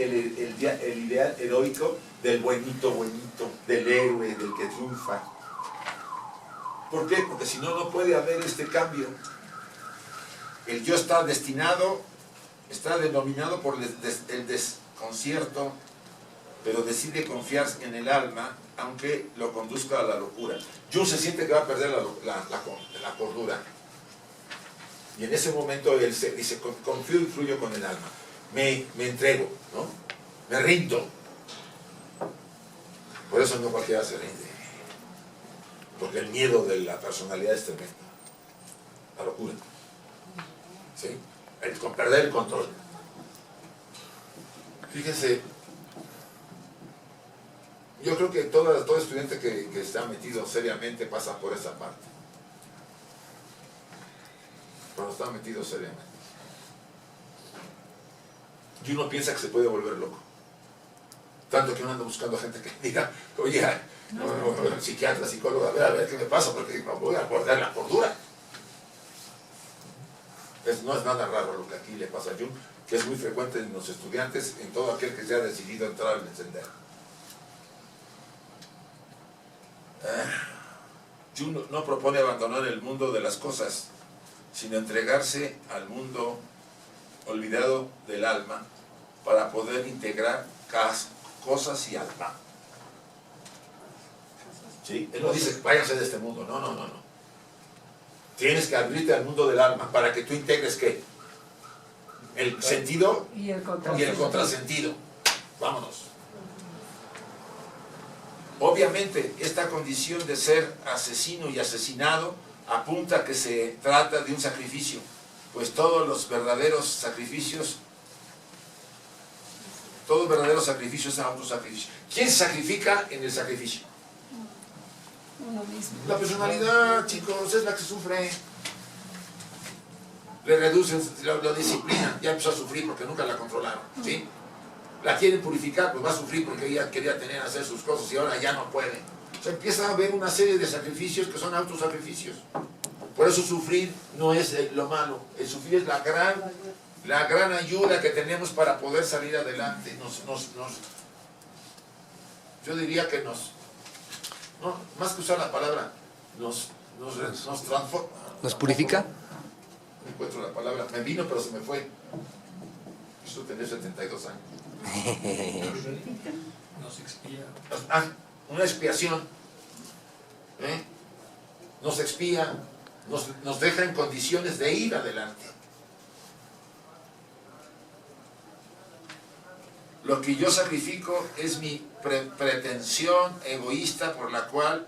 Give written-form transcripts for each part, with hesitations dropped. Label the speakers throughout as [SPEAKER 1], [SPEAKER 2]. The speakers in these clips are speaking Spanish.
[SPEAKER 1] el ideal heroico del buenito, del héroe, del que triunfa. ¿Por qué? Porque si no, no puede haber este cambio. El yo está destinado, está denominado por el desconcierto, pero decide confiar en el alma, aunque lo conduzca a la locura. Jung se siente que va a perder la cordura. Y en ese momento él dice, confío y fluyo con el alma. Me entrego, ¿no? Me rindo. Por eso no cualquiera se rinde. Porque el miedo de la personalidad es tremendo. La locura. ¿Sí? Con perder el control. Fíjense, yo creo que todo estudiante que está metido seriamente pasa por esa parte. Cuando está metido seriamente. Y uno piensa que se puede volver loco. Tanto que uno anda buscando gente que diga, oye, psiquiatra, psicólogo, a ver qué me pasa, porque no voy a perder la cordura. No es nada raro lo que aquí le pasa a Jung, que es muy frecuente en los estudiantes, en todo aquel que se ha decidido entrar en el sendero. Jung no propone abandonar el mundo de las cosas, sino entregarse al mundo olvidado del alma para poder integrar cosas y alma. ¿Sí? Él no dice, váyanse de este mundo, no. Tienes que abrirte al mundo del alma para que tú integres ¿qué? El sentido y el contrasentido. Vámonos. Obviamente, esta condición de ser asesino y asesinado apunta a que se trata de un sacrificio, pues todos verdaderos sacrificios son autosacrificios. ¿Quién se sacrifica en el sacrificio?
[SPEAKER 2] Uno mismo.
[SPEAKER 1] La personalidad, chicos, es la que sufre. Le reducen la disciplina, ya empezó a sufrir porque nunca la controlaron, ¿sí? La quieren purificar, pues va a sufrir porque ella quería hacer sus cosas y ahora ya no puede. Se empieza a ver una serie de sacrificios que son autosacrificios. Por eso sufrir no es lo malo. El sufrir es la gran ayuda que tenemos para poder salir adelante. Yo diría que más que usar la palabra, nos transforma.
[SPEAKER 3] ¿Nos purifica?
[SPEAKER 1] No encuentro la palabra. Me vino, pero se me fue. Yo tenía 72 años.
[SPEAKER 4] Nos expía.
[SPEAKER 1] Una expiación. Nos expía, nos deja en condiciones de ir adelante. Lo que yo sacrifico es mi pretensión egoísta por la cual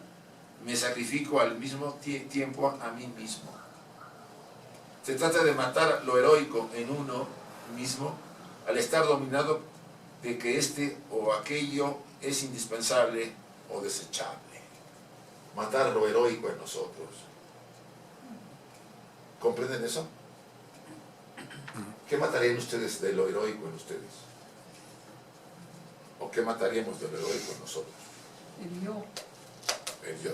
[SPEAKER 1] me sacrifico al mismo tiempo a mí mismo. Se trata de matar lo heroico en uno mismo al estar dominado de que este o aquello es indispensable o desechable. Matar lo heroico en nosotros. ¿Comprenden eso? ¿Qué matarían ustedes de lo heroico en ustedes? ¿O qué mataríamos de lo heroico en nosotros?
[SPEAKER 2] El yo.
[SPEAKER 1] El yo.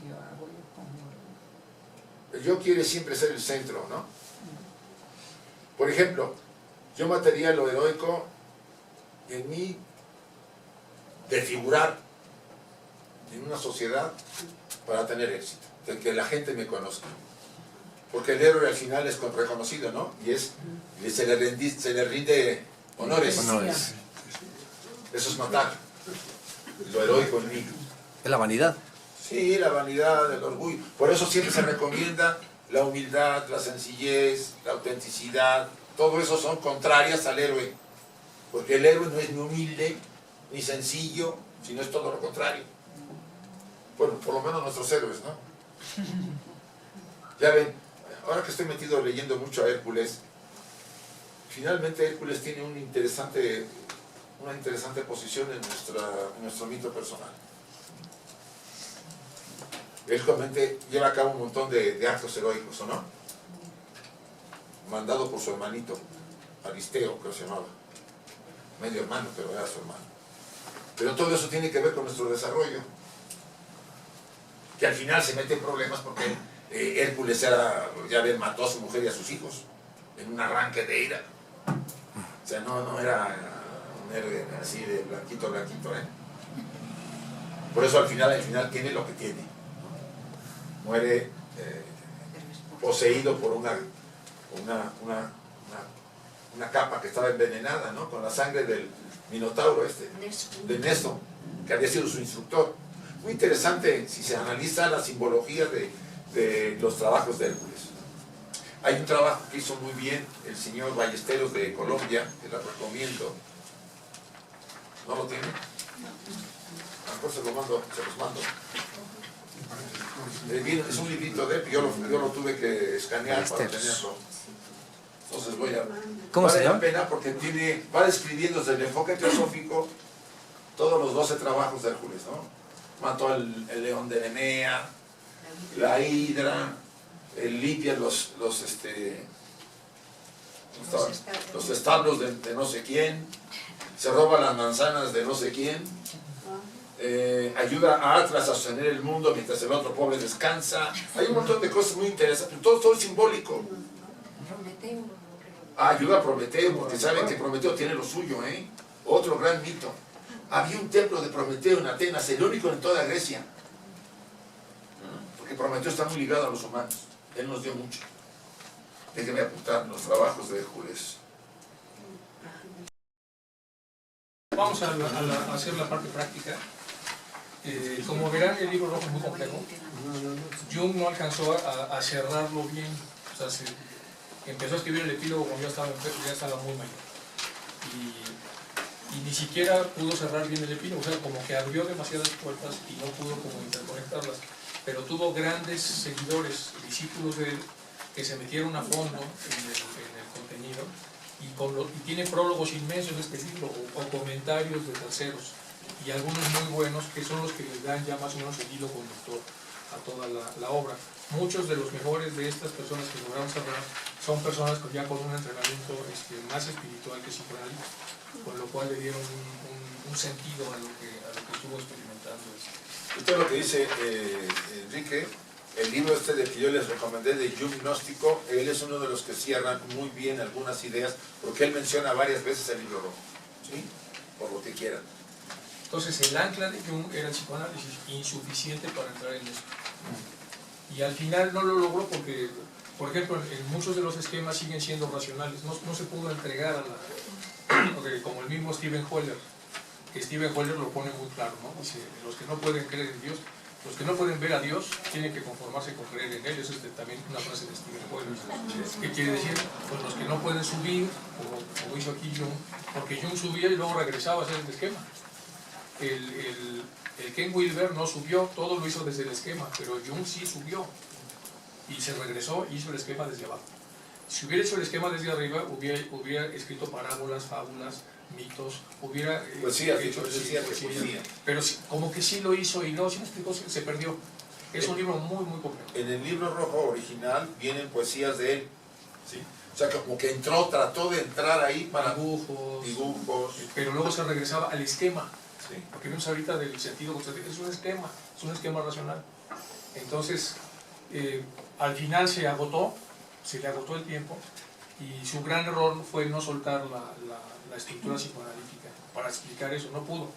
[SPEAKER 2] Yo hago, yo pongo.
[SPEAKER 1] El yo quiere siempre ser el centro, ¿no? Por ejemplo, yo mataría lo heroico en mí de figurar en una sociedad para tener éxito, de que la gente me conozca. Porque el héroe al final es reconocido, ¿no? Y se le rinde honores. Eso es matar lo heroico en mí.
[SPEAKER 3] Es la vanidad.
[SPEAKER 1] Sí, la vanidad, el orgullo. Por eso siempre se recomienda la humildad, la sencillez, la autenticidad. Todo eso son contrarias al héroe. Porque el héroe no es ni humilde, ni sencillo, sino es todo lo contrario. Bueno, por lo menos nuestros héroes, ¿no? Ya ven, ahora que estoy metido leyendo mucho a Hércules, finalmente Hércules tiene una interesante posición en nuestro mito personal. Él lleva a cabo un montón de actos heroicos, ¿o no? Mandado por su hermanito, Aristeo, creo que se llamaba. Medio hermano, pero era su hermano. Pero todo eso tiene que ver con nuestro desarrollo. Que al final se mete en problemas porque Hércules mató a su mujer y a sus hijos en un arranque de ira. sea, no era un héroe así de blanquito, blanquito, ¿eh? Por eso al final tiene lo que tiene. Muere poseído por una capa que estaba envenenada, ¿no? Con la sangre del minotauro de Neso, que había sido su instructor. Muy interesante si se analiza la simbología de los trabajos de Hércules. Hay un trabajo que hizo muy bien el señor Ballesteros de Colombia, que lo recomiendo. ¿No lo tiene? A lo mejor se los mando. Es un librito de él, yo lo tuve que escanear para tenerlo. Entonces vale la pena porque va describiendo desde el enfoque teosófico todos los 12 trabajos de Hércules, ¿no? Mató el león de Enea, la hidra, limpia los establos de no sé quién, se roba las manzanas de no sé quién, ayuda a Atlas a sostener el mundo mientras el otro pobre descansa. Hay un montón de cosas muy interesantes, pero todo es simbólico. Ayuda a Prometeo, porque saben que Prometeo tiene lo suyo, ¿eh? Otro gran mito. Había un templo de Prometeo en Atenas, el único en toda Grecia. Porque Prometeo está muy ligado a los humanos. Él nos dio mucho. Déjenme apuntar los trabajos de Hércules.
[SPEAKER 3] Vamos a hacer la parte práctica. Como verán, el libro rojo es muy complejo. Jung no alcanzó a cerrarlo bien. O sea, empezó a escribir el epílogo cuando ya estaba muy mayor. Y ni siquiera pudo cerrar bien el epílogo. O sea, como que abrió demasiadas puertas y no pudo como interconectarlas. Pero tuvo grandes seguidores, discípulos de él, que se metieron a fondo en el contenido y tiene prólogos inmensos de este libro o comentarios de terceros y algunos muy buenos que son los que les dan ya más o menos el hilo conductor a toda la obra. Muchos de los mejores de estas personas que lograron cerrar son personas ya con un entrenamiento más espiritual que psicoanalítico, con lo cual le dieron un sentido a lo que estuvo experimentando.
[SPEAKER 1] Esto es lo que dice Enrique, el libro de que yo les recomendé de Jung Gnóstico. Él es uno de los que cierran muy bien algunas ideas, porque él menciona varias veces el libro rojo, ¿sí? Por lo que quieran.
[SPEAKER 3] Entonces el ancla de Jung era el psicoanálisis, insuficiente para entrar en esto. Y al final no lo logró porque, por ejemplo, en muchos de los esquemas siguen siendo racionales, no se pudo entregar como el mismo Steven Hoeller, que Steven Hoeller lo pone muy claro, ¿no? Dice, los que no pueden creer en Dios, los que no pueden ver a Dios, tienen que conformarse con creer en Él. Eso es también una frase de Steven Hoeller. ¿Qué quiere decir? Pues los que no pueden subir, como hizo aquí Jung, porque Jung subía y luego regresaba a hacer el esquema. El Ken Wilber no subió, todo lo hizo desde el esquema, pero Jung sí subió y se regresó y hizo el esquema desde abajo. Si hubiera hecho el esquema desde arriba, hubiera escrito parábolas, fábulas, mitos, hubiera hecho poesía, pero como que sí lo hizo y no, sí me explicó, se perdió. Es un libro muy, muy complejo.
[SPEAKER 1] En el libro rojo original vienen poesías de él, ¿sí? O sea, como que trató de entrar ahí para dibujos,
[SPEAKER 3] pero luego se regresaba al esquema.
[SPEAKER 1] Sí.
[SPEAKER 3] Porque vemos ahorita del sentido constante, es un esquema racional. Entonces, al final se le agotó el tiempo y su gran error fue no soltar la estructura psicoanalítica para explicar eso, no pudo.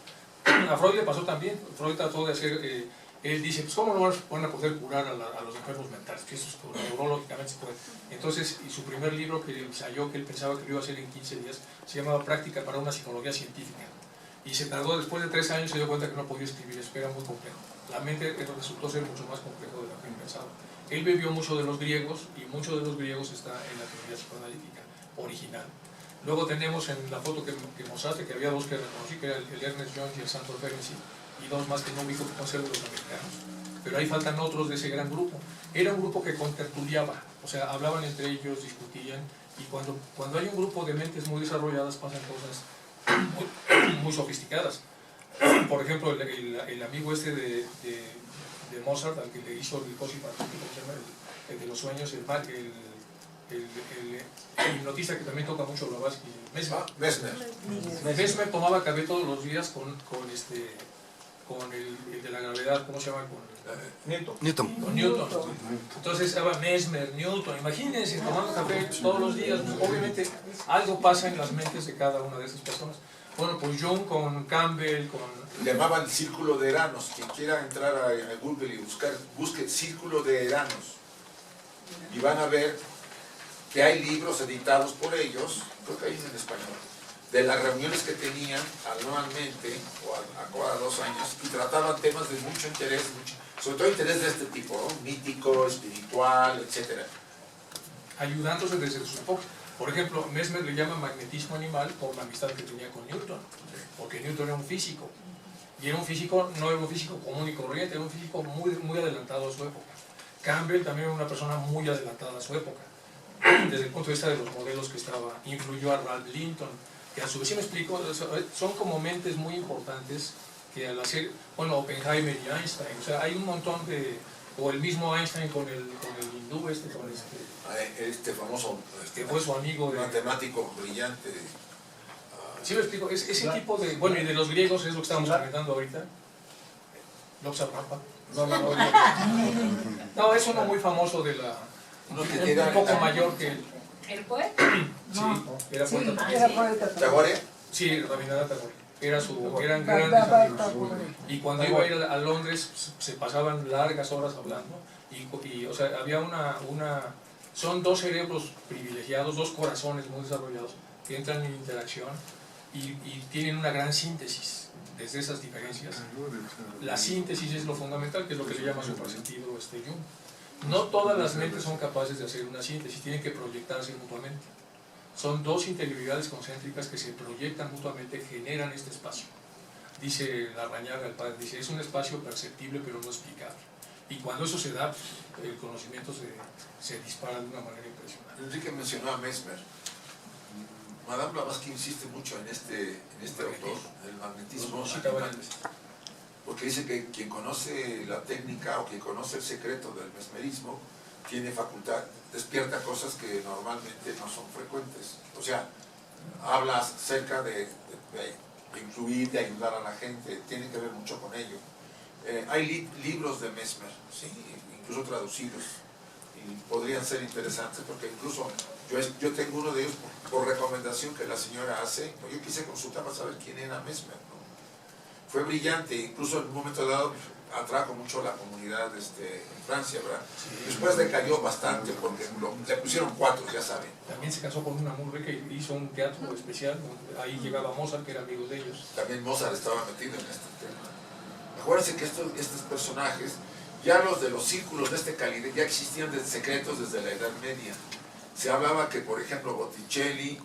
[SPEAKER 3] A Freud le pasó también. Freud trató de hacer, él dice, pues ¿cómo no van a poder curar a los enfermos mentales? Que eso neurológicamente se puede. Entonces, y su primer libro que ensayó, que él pensaba que lo iba a hacer en 15 días, se llamaba Práctica para una psicología científica. Y se tardó, después de 3 años se dio cuenta que no podía escribir eso, que era muy complejo. La mente resultó ser mucho más complejo de lo que él pensaba. Él bebió mucho de los griegos y mucho de los griegos está en la teoría psicoanalítica original. Luego tenemos en la foto que mostraste, que había 2 que reconocí, que era el Ernest Jones y el Sandor Ferenczi, y 2 más que no ubico que son de los americanos. Pero ahí faltan otros de ese gran grupo. Era un grupo que contertuliaba, o sea, hablaban entre ellos, discutían, y cuando hay un grupo de mentes muy desarrolladas pasan cosas muy sofisticadas. Por ejemplo, el amigo de Mozart, al que le hizo el Glicosi Partítico, el de los sueños, el hipnotista que también toca mucho Blavatsky, Mesmer. Mesmer tomaba café todos los días con con el de la gravedad, ¿cómo se llama?
[SPEAKER 4] Newton.
[SPEAKER 3] Con Newton. Entonces estaba Mesmer, Newton, imagínense tomando café todos los días, pues, obviamente algo pasa en las mentes de cada una de esas personas. Bueno, pues Jung con Campbell, con...
[SPEAKER 1] Le llamaban círculo de Eranos. Quien quiera entrar a Google y busque círculo de Eranos. Y van a ver que hay libros editados por ellos, creo que hay en español, de las reuniones que tenían anualmente o a cada 2 años y trataban temas de mucho interés, sobre todo interés de este tipo, ¿no? Mítico, espiritual, etc.
[SPEAKER 3] ayudándose desde su época. Por ejemplo, Mesmer le llama magnetismo animal por la amistad que tenía con Newton, porque Newton era un físico, y era un físico, no era un físico común y corriente, era un físico muy adelantado a su época. Campbell también era una persona muy adelantada a su época, desde el punto de vista de los modelos que estaba, influyó a Ralph Linton, que a su vez, si me explico, son como mentes muy importantes que al hacer, bueno, Oppenheimer y Einstein, o sea, hay un montón de, o el mismo Einstein con el hindú con
[SPEAKER 1] este famoso
[SPEAKER 3] que fue su amigo de...
[SPEAKER 1] matemático brillante.
[SPEAKER 3] Sí, me explico, ese tipo de, bueno, y de los griegos es lo que estamos comentando ahorita, Loxa Rampa. No, es uno muy famoso de la, un poco mayor que él.
[SPEAKER 5] ¿El poeta?
[SPEAKER 3] Sí, era poeta.
[SPEAKER 2] Era poeta.
[SPEAKER 1] ¿Tagore?
[SPEAKER 3] Sí, Rabindranath Tagore. Eran grandes amigos. Y cuando iba a ir a Londres se pasaban largas horas hablando. Y o sea, había son 2 cerebros privilegiados, 2 corazones muy desarrollados que entran en interacción y tienen una gran síntesis desde esas diferencias. La síntesis es lo fundamental, que es lo que se llama supersentido Jung. No todas las mentes son capaces de hacer una síntesis, tienen que proyectarse mutuamente. Son 2 interioridades concéntricas que se proyectan mutuamente, generan este espacio. Dice Larrañaga, el padre, dice, es un espacio perceptible pero no explicable. Y cuando eso se da, el conocimiento se dispara de una manera impresionante.
[SPEAKER 1] Enrique mencionó a Mesmer. Madame Blavatsky insiste mucho en este autor, el magnetismo animal, porque dice que quien conoce la técnica o quien conoce el secreto del mesmerismo tiene facultad, despierta cosas que normalmente no son frecuentes. O sea, habla acerca de influir, de ayudar a la gente, tiene que ver mucho con ello. Hay libros de Mesmer, ¿sí? Incluso traducidos, y podrían ser interesantes porque incluso yo tengo uno de ellos por recomendación que la señora hace. Yo quise consultar para saber quién era Mesmer, ¿no? Fue brillante, incluso en un momento dado atrajo mucho a la comunidad en Francia, ¿verdad? Sí. Después decayó bastante porque le pusieron 4, ya saben.
[SPEAKER 3] También se casó con una muy rica y hizo un teatro especial, ahí llegaba Mozart, que era amigo de ellos.
[SPEAKER 1] También Mozart estaba metido en este tema. Acuérdense que estos personajes, ya los de los círculos de este calibre, ya existían secretos desde la Edad Media. Se hablaba que, por ejemplo, Botticelli,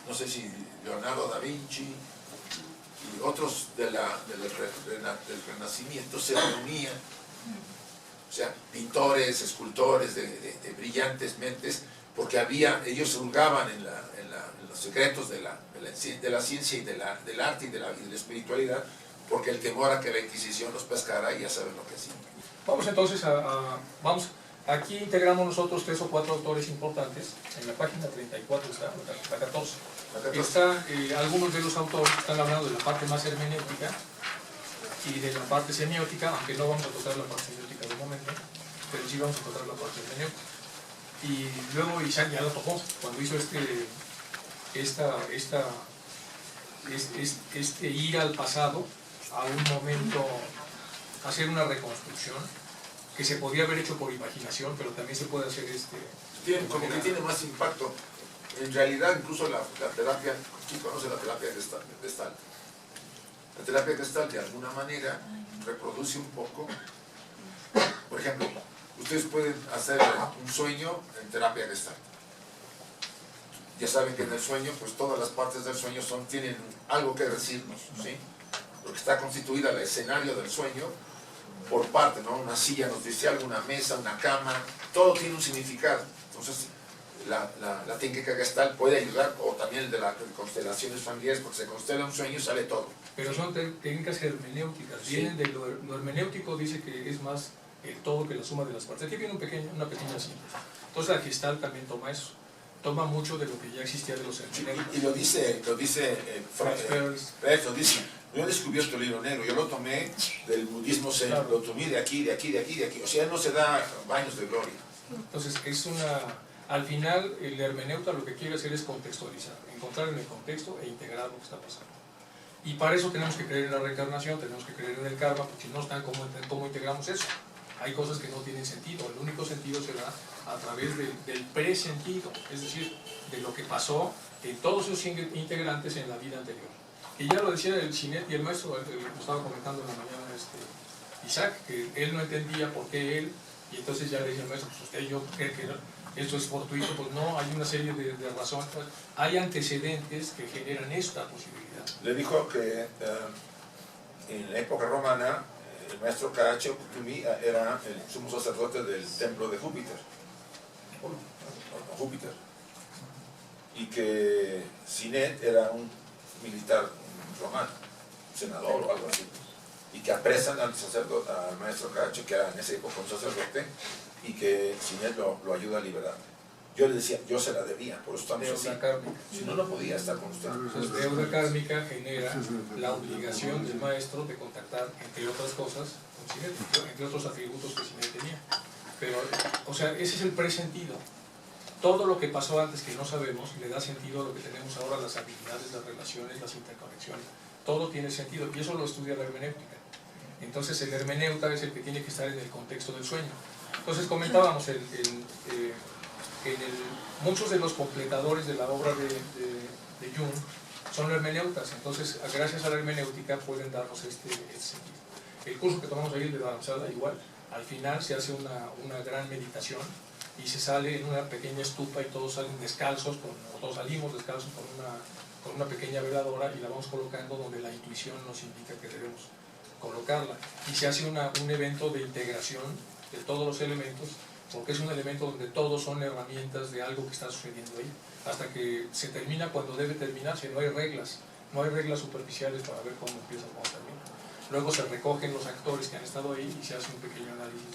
[SPEAKER 1] no sé si Leonardo da Vinci y otros del Renacimiento se reunían, o sea, pintores, escultores de brillantes mentes, porque ellos hurgaban en los secretos de la ciencia y del arte y de la espiritualidad, porque el temor a que la Inquisición los pescara, y ya saben lo que hacían.
[SPEAKER 3] Vamos entonces aquí integramos nosotros 3 o 4 autores importantes. En la página 34 está, la 14. Algunos de los autores están hablando de la parte más hermenéutica y de la parte semiótica, aunque no vamos a tocar la parte semiótica de momento, pero sí vamos a tocar la parte hermenéutica. Y luego Isaac ya lo tocó cuando hizo ir al pasado, a un momento, hacer una reconstrucción que se podía haber hecho por imaginación, pero también se puede hacer
[SPEAKER 1] como que tiene más impacto. En realidad, incluso la terapia, ¿quién conoce la terapia Gestalt? La terapia Gestalt de alguna manera reproduce un poco, por ejemplo, ustedes pueden hacer un sueño en terapia Gestalt. Ya saben que en el sueño, pues todas las partes del sueño tienen algo que decirnos, ¿sí? Porque está constituida el escenario del sueño por parte, ¿no? Una silla nos dice algo, una mesa, una cama, todo tiene un significado. Entonces, la técnica Gestalt puede ayudar, o también el de las constelaciones familiares, porque se constela un sueño y sale todo.
[SPEAKER 3] Pero son técnicas hermenéuticas, vienen de lo hermenéutico, dice que es más el todo que la suma de las partes. Aquí viene una pequeña síntesis. Entonces la Gestalt también toma eso. Toma mucho de lo que ya existía de los hermenéuticos.
[SPEAKER 1] Y lo dice Freud, lo dice, No he descubierto el hilo negro, yo lo tomé del budismo zen,
[SPEAKER 3] Claro.
[SPEAKER 1] lo tomé de aquí, de aquí, de aquí, de aquí. O sea, no se da baños de gloria.
[SPEAKER 3] Entonces, al final, el hermeneuta lo que quiere hacer es contextualizar, encontrar en el contexto e integrar lo que está pasando. Y para eso tenemos que creer en la reencarnación, tenemos que creer en el karma, porque si no están, ¿cómo integramos eso? Hay cosas que no tienen sentido, el único sentido se da a través del presentido, es decir, de lo que pasó en todos sus integrantes en la vida anterior. Y ya lo decía el Sinet y el maestro, lo estaba comentando en la mañana Isaac, que él no entendía por qué él, y entonces ya le decía al maestro, pues usted y yo cree que esto es fortuito, pues no, hay una serie de razones, hay antecedentes que generan esta posibilidad.
[SPEAKER 1] Le dijo que en la época romana el maestro Caracciolo Cutumi era el sumo sacerdote del templo de Júpiter. Júpiter. Y que Sinet era un militar romano, un senador o algo así. Y que apresan al sacerdote, al maestro Caracciolo, que era en esa época un sacerdote, y que Sinet lo ayuda a liberar. Yo le decía, yo se la debía, por eso estamos así.
[SPEAKER 3] Deuda kármica.
[SPEAKER 1] Si no, no podía estar con usted.
[SPEAKER 3] Entonces, deuda kármica genera la obligación del maestro de contactar, entre otras cosas, con Sinet, entre otros atributos que Sinet tenía. Pero, o sea, ese es el presentido. Todo lo que pasó antes que no sabemos le da sentido a lo que tenemos ahora, las habilidades, las relaciones, las interconexiones. Todo tiene sentido y eso lo estudia la hermenéutica. Entonces el hermeneuta es el que tiene que estar en el contexto del sueño. Entonces comentábamos, muchos de los completadores de la obra de Jung son hermeneutas, entonces gracias a la hermenéutica pueden darnos este sentido. El curso que tomamos ahí, el de Dharamsala, igual, al final se hace una gran meditación y se sale en una pequeña estupa y todos salen descalzos, o todos salimos descalzos con una pequeña veladora y la vamos colocando donde la intuición nos indica que debemos colocarla. Y se hace un evento de integración de todos los elementos, porque es un elemento donde todos son herramientas de algo que está sucediendo ahí, hasta que se termina cuando debe terminarse. No hay reglas superficiales para ver cómo empieza o cómo termina. Luego se recogen los actores que han estado ahí y se hace un pequeño análisis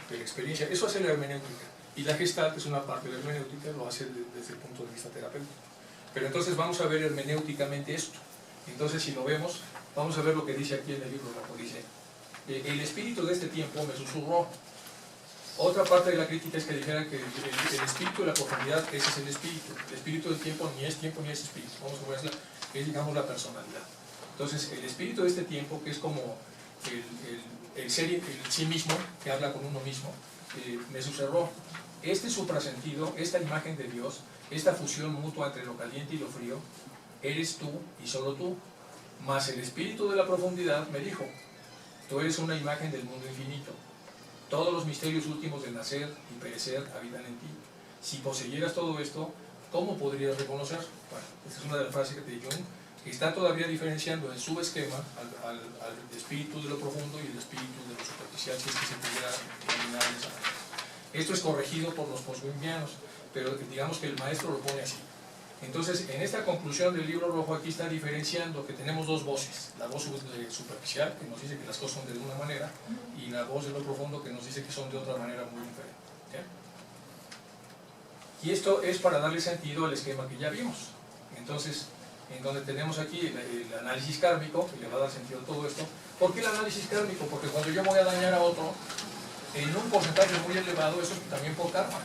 [SPEAKER 3] de la experiencia. Eso hace la hermenéutica, y la Gestalt es una parte de la hermenéutica, lo hace desde el punto de vista terapéutico. Pero entonces vamos a ver hermenéuticamente esto. Entonces, si lo vemos, vamos a ver lo que dice aquí en el libro rojo. Dice, el espíritu de este tiempo me susurró. Otra parte de la crítica es que dijeran que el espíritu de la profundidad, ese es el espíritu. El espíritu del tiempo ni es espíritu. Vamos a ver, es, digamos, la personalidad. Entonces, el espíritu de este tiempo, que es como el ser, el sí mismo, que habla con uno mismo, me susurró. Este suprasentido, esta imagen de Dios, esta fusión mutua entre lo caliente y lo frío, eres tú y solo tú. Mas el espíritu de la profundidad me dijo, tú eres una imagen del mundo infinito. Todos los misterios últimos de nacer y perecer habitan en ti. Si poseyeras todo esto, ¿cómo podrías reconocer? Bueno, esta es una de las frases que te Jung, que está todavía diferenciando en su esquema al espíritu de lo profundo y el espíritu de lo superficial, si es que se pudiera eliminar esa manera. Esto es corregido por los postjungianos, pero digamos que el maestro lo pone así. Entonces, en esta conclusión del libro rojo, aquí está diferenciando que tenemos dos voces. La voz superficial, que nos dice que las cosas son de una manera, y la voz de lo profundo, que nos dice que son de otra manera muy diferente. ¿Sí? Y esto es para darle sentido al esquema que ya vimos. Entonces, en donde tenemos aquí el análisis kármico, que le va a dar sentido a todo esto. ¿Por qué el análisis kármico? Porque cuando yo voy a dañar a otro, en un porcentaje muy elevado, eso es también por karma.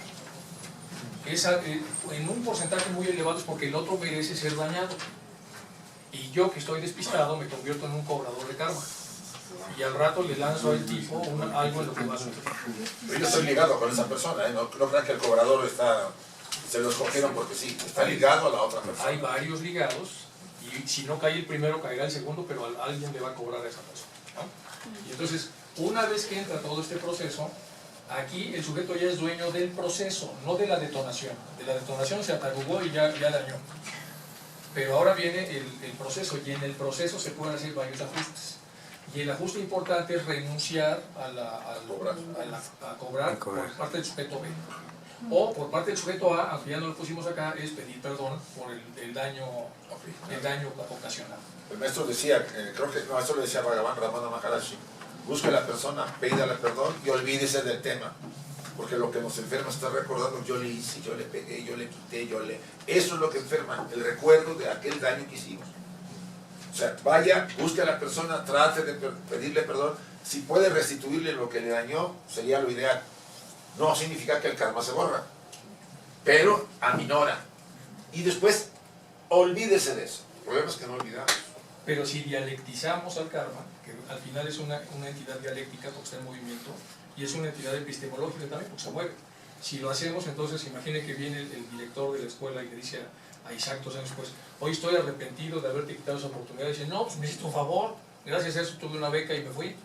[SPEAKER 3] En un porcentaje muy elevado es porque el otro merece ser dañado. Y yo, que estoy despistado, me convierto en un cobrador de karma. Y al rato le lanzo al tipo algo en lo que va a sufrir.
[SPEAKER 1] Pero yo estoy ligado con esa persona, ¿eh? No crean que el cobrador se lo escogieron porque sí, está ligado a la otra persona.
[SPEAKER 3] Hay varios ligados, y si no cae el primero, caerá el segundo, pero alguien le va a cobrar a esa persona, ¿no? Y entonces, una vez que entra todo este proceso, aquí el sujeto ya es dueño del proceso, no de la detonación. De la detonación se atarugó y ya dañó. Pero ahora viene el proceso, y en el proceso se pueden hacer varios ajustes. Y el ajuste importante es renunciar a cobrar por parte del sujeto B. O por parte del sujeto A, aunque ya no lo pusimos acá, es pedir perdón por el daño ocasionado.
[SPEAKER 1] El maestro decía, creo que el maestro le decía a Bhagavan Ramana Maharaji, busque a la persona, pídale perdón y olvídese del tema. Porque lo que nos enferma está recordando, yo le hice, yo le pegué, yo le quité, Eso es lo que enferma, el recuerdo de aquel daño que hicimos. O sea, vaya, busque a la persona, trate de pedirle perdón. Si puede restituirle lo que le dañó, sería lo ideal. No significa que el karma se borra, pero aminora. Y después, olvídese de eso. El problema es que no olvidamos.
[SPEAKER 3] Pero si dialectizamos al karma, que al final es una entidad dialéctica porque está en movimiento, y es una entidad epistemológica también porque se mueve. Si lo hacemos, entonces imagine que viene el director de la escuela y le dice a Isaac 2 años después: hoy estoy arrepentido de haberte quitado esa oportunidad. Y dice: no, pues me hiciste un favor, gracias a eso tuve una beca y me fui.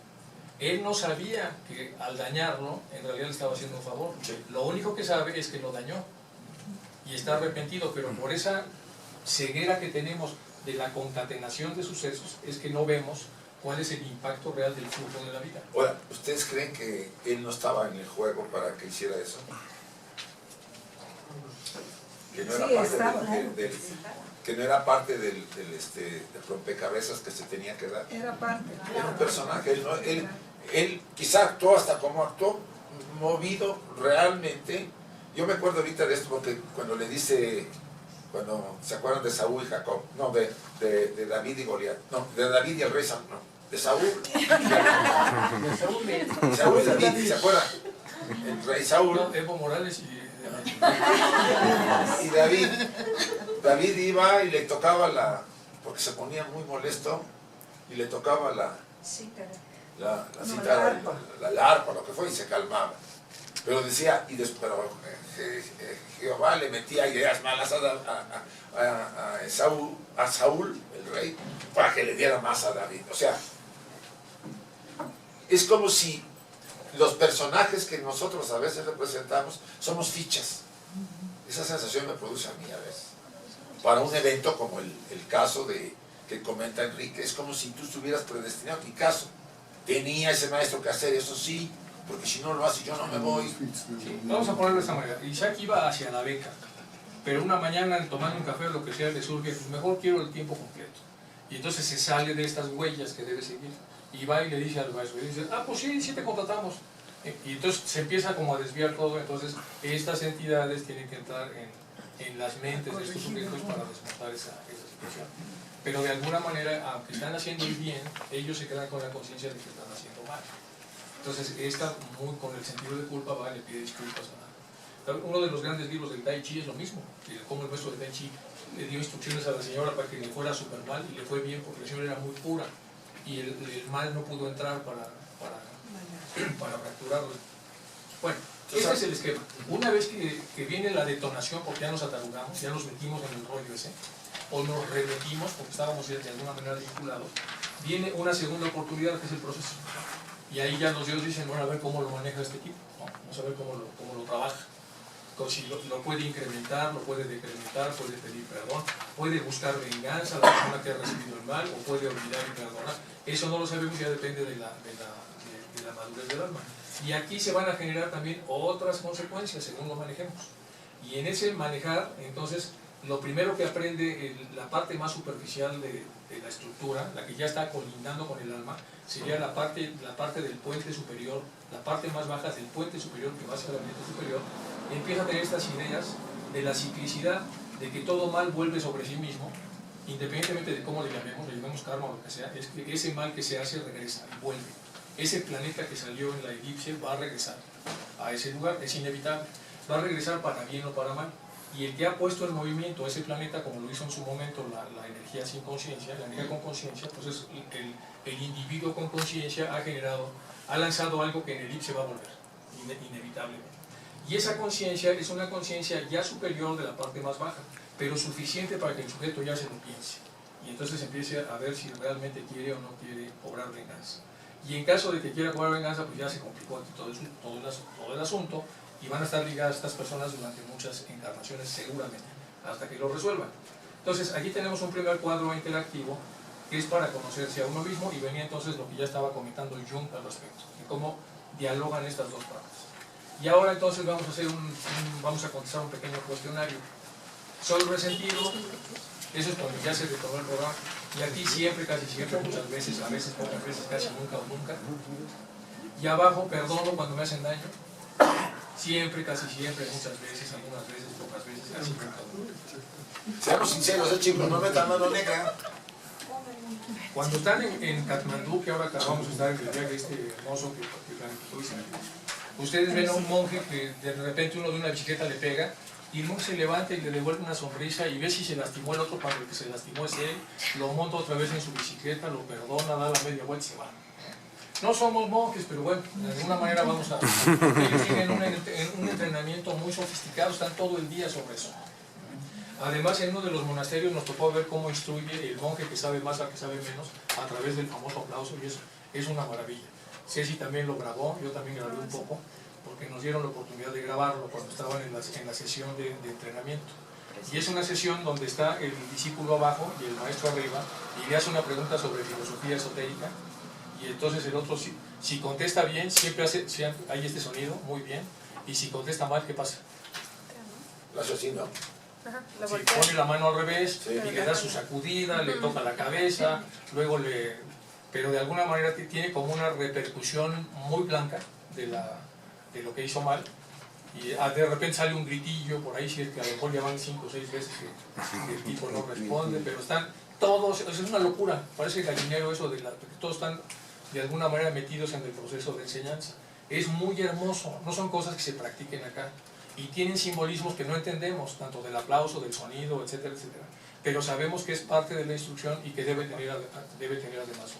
[SPEAKER 3] Él no sabía que al dañarlo, en realidad le estaba haciendo un favor. Lo único que sabe es que lo dañó y está arrepentido, pero por esa ceguera que tenemos de la concatenación de sucesos es que no vemos cuál es el impacto real del flujo de la vida.
[SPEAKER 1] Ahora, ¿ustedes creen que él no estaba en el juego para que hiciera eso? Que no era
[SPEAKER 2] Sí,
[SPEAKER 1] parte
[SPEAKER 2] estaba.
[SPEAKER 1] que no era parte del rompecabezas que se tenía que dar.
[SPEAKER 2] Era parte.
[SPEAKER 1] Era un personaje, él quizá actuó hasta como actuó, movido realmente. Yo me acuerdo ahorita de esto porque cuando le dice, cuando se acuerdan de Saúl y Jacob, no, de David y Goliat, no, de David y el rey Saúl, no, de Saúl y David, ¿se acuerdan? El rey Saúl.
[SPEAKER 3] No, Evo Morales
[SPEAKER 1] y David iba y le tocaba porque se ponía muy molesto y le tocaba la cítara, la arpa, lo que fue, y se calmaba. Pero decía, Jehová le metía ideas malas a Saúl, el rey, para que le diera más a David. O sea, es como si los personajes que nosotros a veces representamos somos fichas. Esa sensación me produce a mí a veces. Para un evento como el caso que comenta Enrique, es como si tú estuvieras predestinado. Mi caso, tenía ese maestro que hacer, eso sí, porque si no lo hace yo no me voy.
[SPEAKER 3] Sí, vamos a ponerlo de esta manera. Isaac iba hacia la beca, pero una mañana tomando un café o lo que sea le surge: pues mejor quiero el tiempo completo. Y entonces se sale de estas huellas que debe seguir y va y le dice al maestro, y dice: pues sí te contratamos. Y entonces se empieza como a desviar todo. Entonces estas entidades tienen que entrar en las mentes de estos sujetos para desmontar esa situación. Pero de alguna manera, aunque están haciendo el bien, ellos se quedan con la conciencia de que están haciendo mal. Entonces con el sentido de culpa va y le pide disculpas a uno de los grandes libros del Tai Chi es lo mismo, como el maestro de Tai Chi le dio instrucciones a la señora para que le fuera súper mal, y le fue bien porque la señora era muy pura y el mal no pudo entrar para fracturarlo. Bueno, ese es el esquema. Una vez que viene la detonación, porque ya nos atarugamos, ya nos metimos en el rollo ese, o nos remetimos porque estábamos de alguna manera vinculados, viene una segunda oportunidad, que es el proceso. Y ahí ya los dioses dicen: bueno, a ver cómo lo maneja este tipo, ¿no? Vamos a ver cómo lo trabaja. Si lo puede incrementar, lo puede decrementar, puede pedir perdón, puede buscar venganza a la persona que ha recibido el mal, o puede olvidar y perdonar. Eso no lo sabemos, ya depende de la madurez del alma. Y aquí se van a generar también otras consecuencias según lo manejemos. Y en ese manejar, entonces, lo primero que aprende la parte más superficial de la estructura, la que ya está colindando con el alma, sería la parte del puente superior, la parte más baja del puente superior que va hacia el ambiente superior. Empieza a tener estas ideas de la ciclicidad, de que todo mal vuelve sobre sí mismo, independientemente de cómo le llamemos karma o lo que sea, es que ese mal que se hace regresa y vuelve. Ese planeta que salió en la elipse va a regresar a ese lugar, es inevitable, va a regresar para bien o para mal. Y el que ha puesto en movimiento ese planeta, como lo hizo en su momento la energía sin conciencia, la energía con conciencia, pues el individuo con conciencia ha lanzado algo que en elipse va a volver, inevitablemente. Y esa conciencia es una conciencia ya superior de la parte más baja, pero suficiente para que el sujeto ya se lo piense. Y entonces empiece a ver si realmente quiere o no quiere cobrar venganza. Y en caso de que quiera cobrar venganza, pues ya se complicó aquí todo el asunto, y van a estar ligadas estas personas durante muchas encarnaciones seguramente, hasta que lo resuelvan. Entonces aquí tenemos un primer cuadro interactivo que es para conocerse a uno mismo, y venía entonces lo que ya estaba comentando Jung al respecto, de cómo dialogan estas dos partes. Y ahora entonces vamos a contestar un pequeño cuestionario. ¿Soy resentido? Eso es cuando ya se retomó el programa. Y aquí siempre, casi siempre, muchas veces, a veces, pocas veces, casi nunca o nunca. Y abajo, perdono cuando me hacen daño. Siempre, casi siempre, muchas veces, algunas veces, pocas veces, casi nunca o nunca.
[SPEAKER 1] Seamos sinceros, chicos, no metan mano negra.
[SPEAKER 3] Cuando están en Katmandú, que ahora acabamos de estar en el viaje hermoso que planificó Isabel, ustedes ven a un monje que de repente uno de una bicicleta le pega y el monje se levanta y le devuelve una sonrisa y ve si se lastimó el otro, cuando el que se lastimó es él, lo monta otra vez en su bicicleta, lo perdona, da la media vuelta y se va. No somos monjes, pero bueno, de alguna manera vamos a... Ellos tienen un entrenamiento muy sofisticado, están todo el día sobre eso. Además, en uno de los monasterios nos tocó ver cómo instruye el monje que sabe más al que sabe menos a través del famoso aplauso, y eso es una maravilla. Ceci también lo grabó, yo también grabé un poco, porque nos dieron la oportunidad de grabarlo cuando estaban en la sesión de entrenamiento. Y es una sesión donde está el discípulo abajo y el maestro arriba, y le hace una pregunta sobre filosofía esotérica, y entonces el otro, si contesta bien, siempre hay este sonido, muy bien, y si contesta mal, ¿qué pasa?
[SPEAKER 1] Lo asesino.
[SPEAKER 3] Si pone la mano al revés,
[SPEAKER 1] Sí.
[SPEAKER 3] y le da su sacudida, le toca la cabeza, luego pero de alguna manera tiene como una repercusión muy blanca de lo que hizo mal, y de repente sale un gritillo por ahí, si es que a lo mejor ya van 5 o 6 veces que el tipo no responde, pero están todos, es una locura, parece gallinero eso, que todos están de alguna manera metidos en el proceso de enseñanza. Es muy hermoso, no son cosas que se practiquen acá, y tienen simbolismos que no entendemos, tanto del aplauso, del sonido, etcétera, etcétera, pero sabemos que es parte de la instrucción y que debe tener además.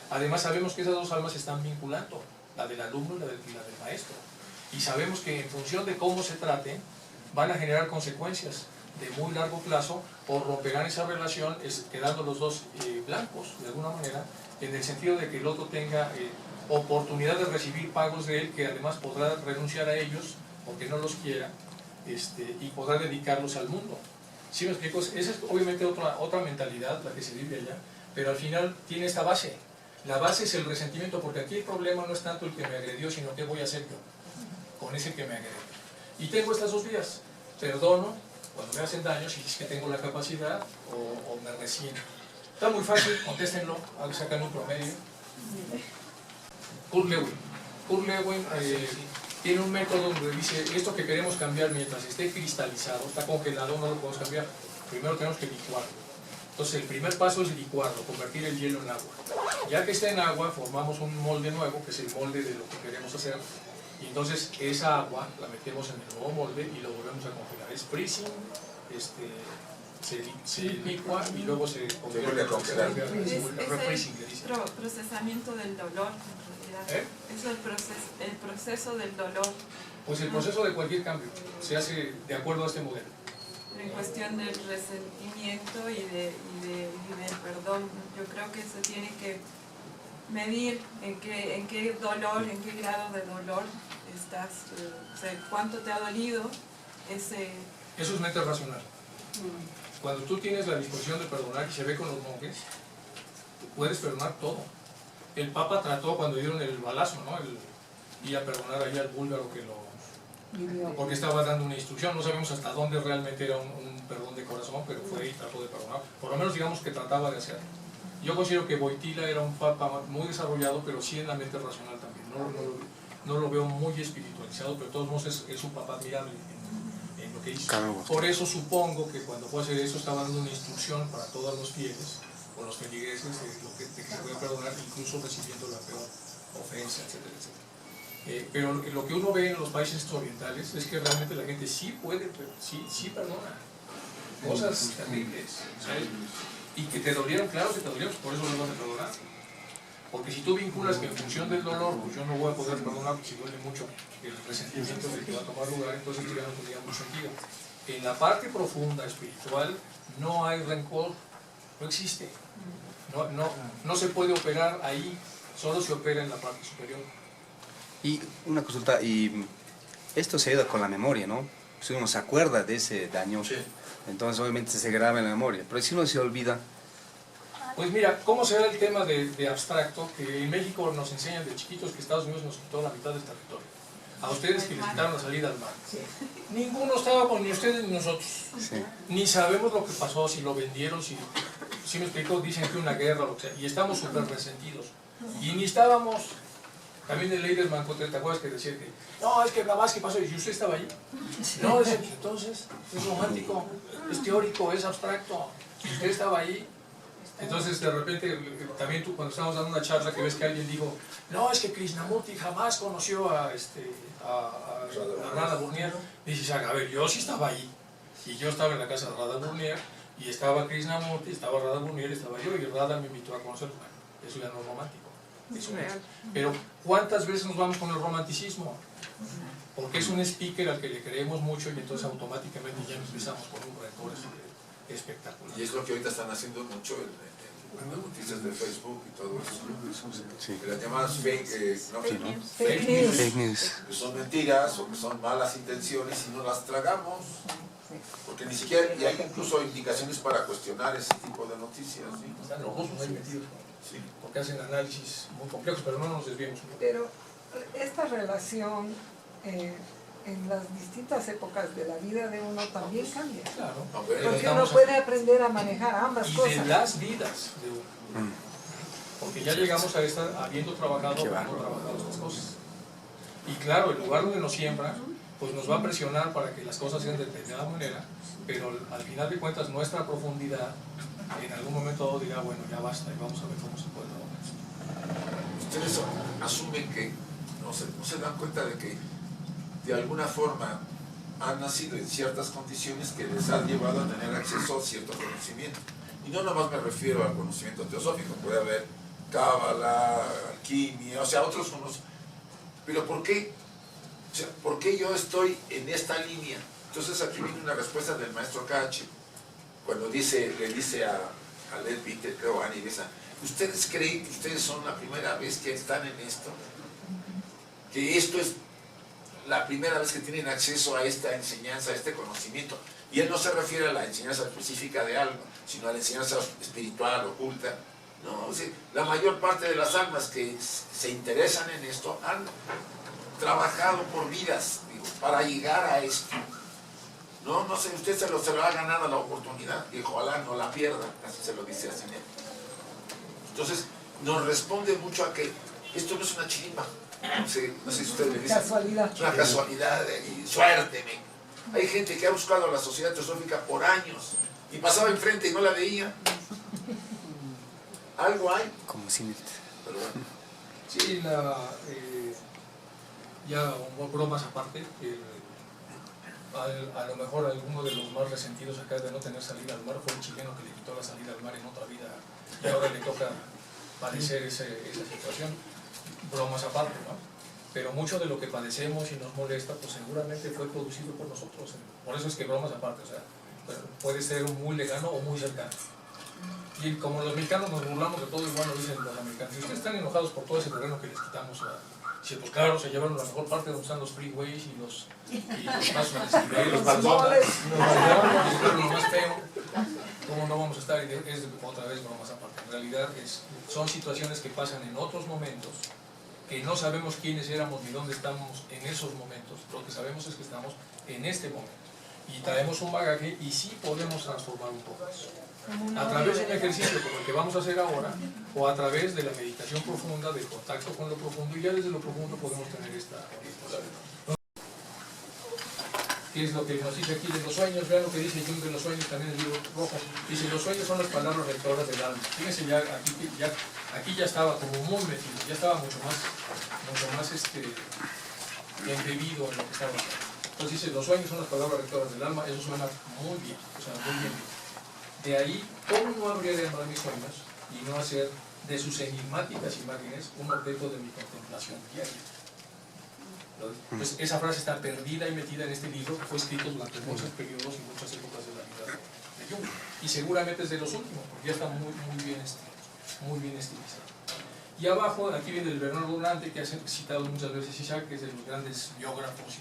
[SPEAKER 3] Además sabemos que esas dos almas se están vinculando, la del alumno y la del maestro, y sabemos que en función de cómo se trate, van a generar consecuencias de muy largo plazo, o romperán esa relación quedando los dos blancos, de alguna manera, en el sentido de que el otro tenga oportunidad de recibir pagos de él, que además podrá renunciar a ellos, porque no los quiera, y podrá dedicarlos al mundo. ¿Sí me explico? Esa es obviamente otra mentalidad, la que se vive allá, pero al final tiene esta base. La base es el resentimiento, porque aquí el problema no es tanto el que me agredió, sino qué voy a hacer yo con ese que me agredió. Y tengo estas dos vías: perdono cuando me hacen daño, si es que tengo la capacidad, o me resiento. Está muy fácil, contéstenlo, sacan un promedio. Kurt Lewin tiene un método donde dice, esto que queremos cambiar mientras esté cristalizado, está congelado, no lo podemos cambiar. Primero tenemos que licuarlo. Entonces el primer paso es licuarlo, convertir el hielo en agua. Ya que está en agua, formamos un molde nuevo, que es el molde de lo que queremos hacer. Y entonces esa agua la metemos en el nuevo molde y lo volvemos a congelar. Es freezing, se licua y luego se
[SPEAKER 1] vuelve a congelar.
[SPEAKER 3] refreezing, le dice.
[SPEAKER 4] Procesamiento del dolor, en realidad. Es el proceso del dolor.
[SPEAKER 3] Pues el proceso de cualquier cambio se hace de acuerdo a este modelo.
[SPEAKER 4] En cuestión del resentimiento y del perdón, yo creo que se tiene que medir en qué dolor, en qué grado de dolor estás, o sea, cuánto te ha dolido ese...
[SPEAKER 3] Eso es mente racional. Cuando tú tienes la disposición de perdonar, y se ve con los monjes, puedes perdonar todo. El Papa trató cuando dieron el balazo, ¿no? Ir a perdonar ahí al búlgaro que porque estaba dando una instrucción. No sabemos hasta dónde realmente era un perdón de corazón, pero fue y trató de perdonar. Por lo menos digamos que trataba de hacerlo. Yo considero que Wojtyla era un Papa muy desarrollado, pero sí en la mente racional también. No lo veo muy espiritualizado, pero de todos modos es un Papa admirable en lo que hizo. Por eso supongo que cuando fue a hacer eso estaba dando una instrucción para todos los fieles o los feligreses de que se puede perdonar, incluso recibiendo la peor ofensa, etcétera, etcétera. Pero lo que uno ve en los países orientales es que realmente la gente sí puede, sí perdona cosas terribles, ¿sabes? Y que te dolieron, claro que te dolieron, por eso no vas a perdonar. Porque si tú vinculas que en función del dolor, pues yo no voy a poder perdonar, porque si duele mucho el resentimiento del que va a tomar lugar, entonces ya no tendría mucho sentido. En la parte profunda espiritual no hay rencor, no existe. No se puede operar ahí, solo se opera en la parte superior.
[SPEAKER 5] Y una consulta, y esto se ayuda con la memoria, ¿no? Si uno se acuerda de ese daño,
[SPEAKER 1] Sí.
[SPEAKER 5] entonces obviamente se graba en la memoria, pero si uno se olvida...
[SPEAKER 3] Pues mira, ¿cómo se da el tema de abstracto? Que en México nos enseñan de chiquitos que Estados Unidos nos quitó la mitad del territorio. A ustedes que les quitaron la salida al mar. Ninguno estaba con ni ustedes ni nosotros.
[SPEAKER 5] Sí.
[SPEAKER 3] Ni sabemos lo que pasó, si lo vendieron, si me explico, dicen que una guerra, lo que sea, y estamos súper resentidos. Y ni estábamos... También el Leiderman, ¿te acuerdas que decía que no, es que Blavatsky pasó? ¿Y usted estaba ahí? No, dice, entonces es romántico, es teórico, es abstracto. ¿Usted estaba ahí? Entonces, de repente, también tú cuando estábamos dando una charla que ves que alguien dijo, no, es que Krishnamurti jamás conoció a Radha Burnier, dices, a ver, yo sí estaba ahí, y yo estaba en la casa de Radha Burnier, y estaba Krishnamurti, estaba Radha Burnier, estaba yo, y Radha me invitó a conocerlo. Bueno, eso ya no es romántico, eso es. Pero, ¿cuántas veces nos vamos con el romanticismo? Porque es un speaker al que le creemos mucho y entonces automáticamente ya empezamos con un retor espectacular.
[SPEAKER 1] Y es lo que ahorita están haciendo mucho en las noticias de Facebook y todo eso.
[SPEAKER 5] Sí.
[SPEAKER 1] Que las llamadas fake news.
[SPEAKER 5] Fake news.
[SPEAKER 1] Que son mentiras o que son malas intenciones y no las tragamos. Porque ni siquiera, y hay incluso indicaciones para cuestionar ese tipo de noticias. ¿Sí?
[SPEAKER 3] Están los rusos ahí metidos,
[SPEAKER 1] Sí.
[SPEAKER 3] porque hacen análisis muy complejos, pero no nos desviemos.
[SPEAKER 2] Pero esta relación en las distintas épocas de la vida de uno también cambia.
[SPEAKER 3] Claro.
[SPEAKER 1] A ver,
[SPEAKER 2] Porque uno puede aprender a manejar ambas
[SPEAKER 3] Y
[SPEAKER 2] cosas.
[SPEAKER 3] de las vidas de uno. Porque ya llegamos a esta habiendo trabajado estas cosas. Y claro, el lugar donde nos siembra, pues nos va a presionar para que las cosas sean de determinada manera, pero al final de cuentas nuestra profundidad en algún momento dado dirá, bueno, ya basta y vamos a ver cómo se puede trabajar esto.
[SPEAKER 1] ustedes asumen que no se dan cuenta de que de alguna forma han nacido en ciertas condiciones que les han llevado a tener acceso a cierto conocimiento. Y no nomás me refiero al conocimiento teosófico, puede haber cábala, alquimia, o sea, otros conocimientos. Pero ¿por qué? O sea, ¿por qué yo estoy en esta línea? Entonces aquí viene una respuesta del maestro Cache, cuando le dice a Led Peter, creo, a Ani Besa, ¿ustedes creen que ustedes son la primera vez que están en esto? Que esto es la primera vez que tienen acceso a esta enseñanza, a este conocimiento. Y él no se refiere a la enseñanza específica de algo, sino a la enseñanza espiritual, oculta. No, o sea, la mayor parte de las almas que se interesan en esto han trabajado por vidas, digo, para llegar a esto. No sé, usted se lo ha ganado la oportunidad y ojalá no la pierda, así se lo dice a Sinet. Entonces, nos responde mucho a que esto no es una chiripa. No sé si usted le dice.
[SPEAKER 2] Casualidad.
[SPEAKER 1] Es una casualidad y suerte. Hay gente que ha buscado a la sociedad teosófica por años y pasaba enfrente y no la veía. Algo hay.
[SPEAKER 5] Como Sinet.
[SPEAKER 1] Pero bueno.
[SPEAKER 3] Sí, ya bromas aparte, a lo mejor alguno de los más resentidos acá de no tener salida al mar fue un chileno que le quitó la salida al mar en otra vida y ahora le toca padecer esa situación. Bromas aparte, ¿no? Pero mucho de lo que padecemos y nos molesta, pues seguramente fue producido por nosotros. Por eso es que bromas aparte, o sea, puede ser muy lejano o muy cercano. Y como los mexicanos nos burlamos de todo, igual nos dicen los americanos, si ustedes están enojados por todo ese terreno que les quitamos, si pues claro, se llevaron la mejor parte donde están los freeways y los pasos a desnivel,
[SPEAKER 1] Los balcones.
[SPEAKER 3] nos llevaron lo más feo. ¿Cómo no vamos a estar? Es otra vez bromas aparte. En realidad son situaciones que pasan en otros momentos, que no sabemos quiénes éramos ni dónde estamos en esos momentos. Lo que sabemos es que estamos en este momento. Y traemos un bagaje y sí podemos transformar un poco eso. A través de un ejercicio como el que vamos a hacer ahora, o a través de la meditación profunda, del contacto con lo profundo, y ya desde lo profundo podemos tener esta ¿qué es lo que nos dice aquí de los sueños? Vean lo que dice Jung de los sueños también en el libro rojo. Dice, los sueños son las palabras rectoras del alma. Fíjense, aquí ya estaba como muy metido, ya estaba mucho más embebido en lo que estaba haciendo. Entonces dice, los sueños son las palabras rectoras del alma, eso suena muy bien, o sea, muy bien. De ahí, ¿cómo no habría de amar mis sueños y no hacer de sus enigmáticas imágenes un objeto de mi contemplación diaria? Pues esa frase está perdida y metida en este libro que fue escrito durante muchos periodos y muchas épocas de la vida de Jung. Y seguramente es de los últimos, porque ya está muy bien estilizado. Y abajo, aquí viene el Bernardo Durante, que ha citado muchas veces Isaac, que es de los grandes biógrafos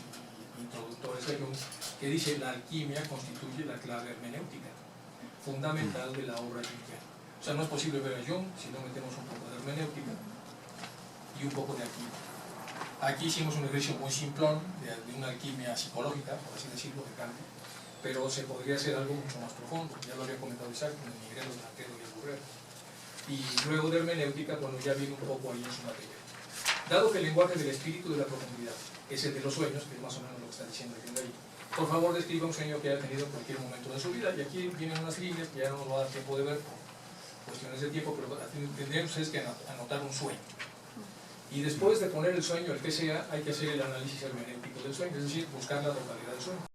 [SPEAKER 3] y introductores de Jung, que dice, la alquimia constituye la clave hermenéutica fundamental de la obra junguiana. O sea, no es posible ver a Jung si no metemos un poco de hermenéutica y un poco de alquimia. Aquí hicimos un ejercicio muy simplón de una alquimia psicológica, por así decirlo, de Kant, pero se podría hacer algo mucho más profundo. Ya lo había comentado Isaac con el migreno, el delantero y el burrero. Y luego de hermenéutica, bueno, ya viene un poco ahí en su materia. Dado que el lenguaje del espíritu de la profundidad es el de los sueños, que es más o menos lo que está diciendo ahí, por favor describa un sueño que haya tenido en cualquier momento de su vida. Y aquí vienen unas líneas que ya no nos va a dar tiempo de ver cuestiones de tiempo, pero tendrían ustedes que anotar un sueño. Y después de poner el sueño, el que sea, hay que hacer el análisis hermenéutico del sueño, es decir, buscar la totalidad del sueño.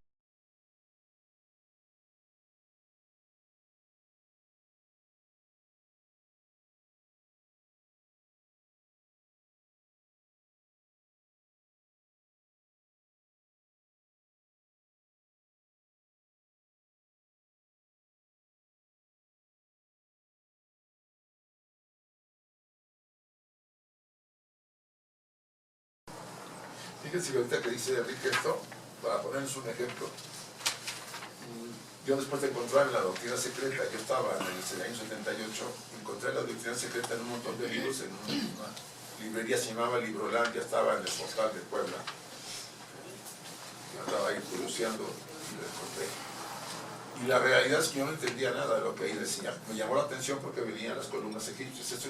[SPEAKER 1] Fíjense que ahorita que dice Enrique esto, para ponerles un ejemplo, yo después de encontrar la doctrina secreta, yo estaba en el año 78, encontré la doctrina secreta en un montón de libros, en una librería se llamaba Librolandia, estaba en el portal de Puebla. Yo andaba ahí curioseando y lo encontré. Y la realidad es que yo no entendía nada de lo que ahí decía. Me llamó la atención porque venían las columnas egipcias. Es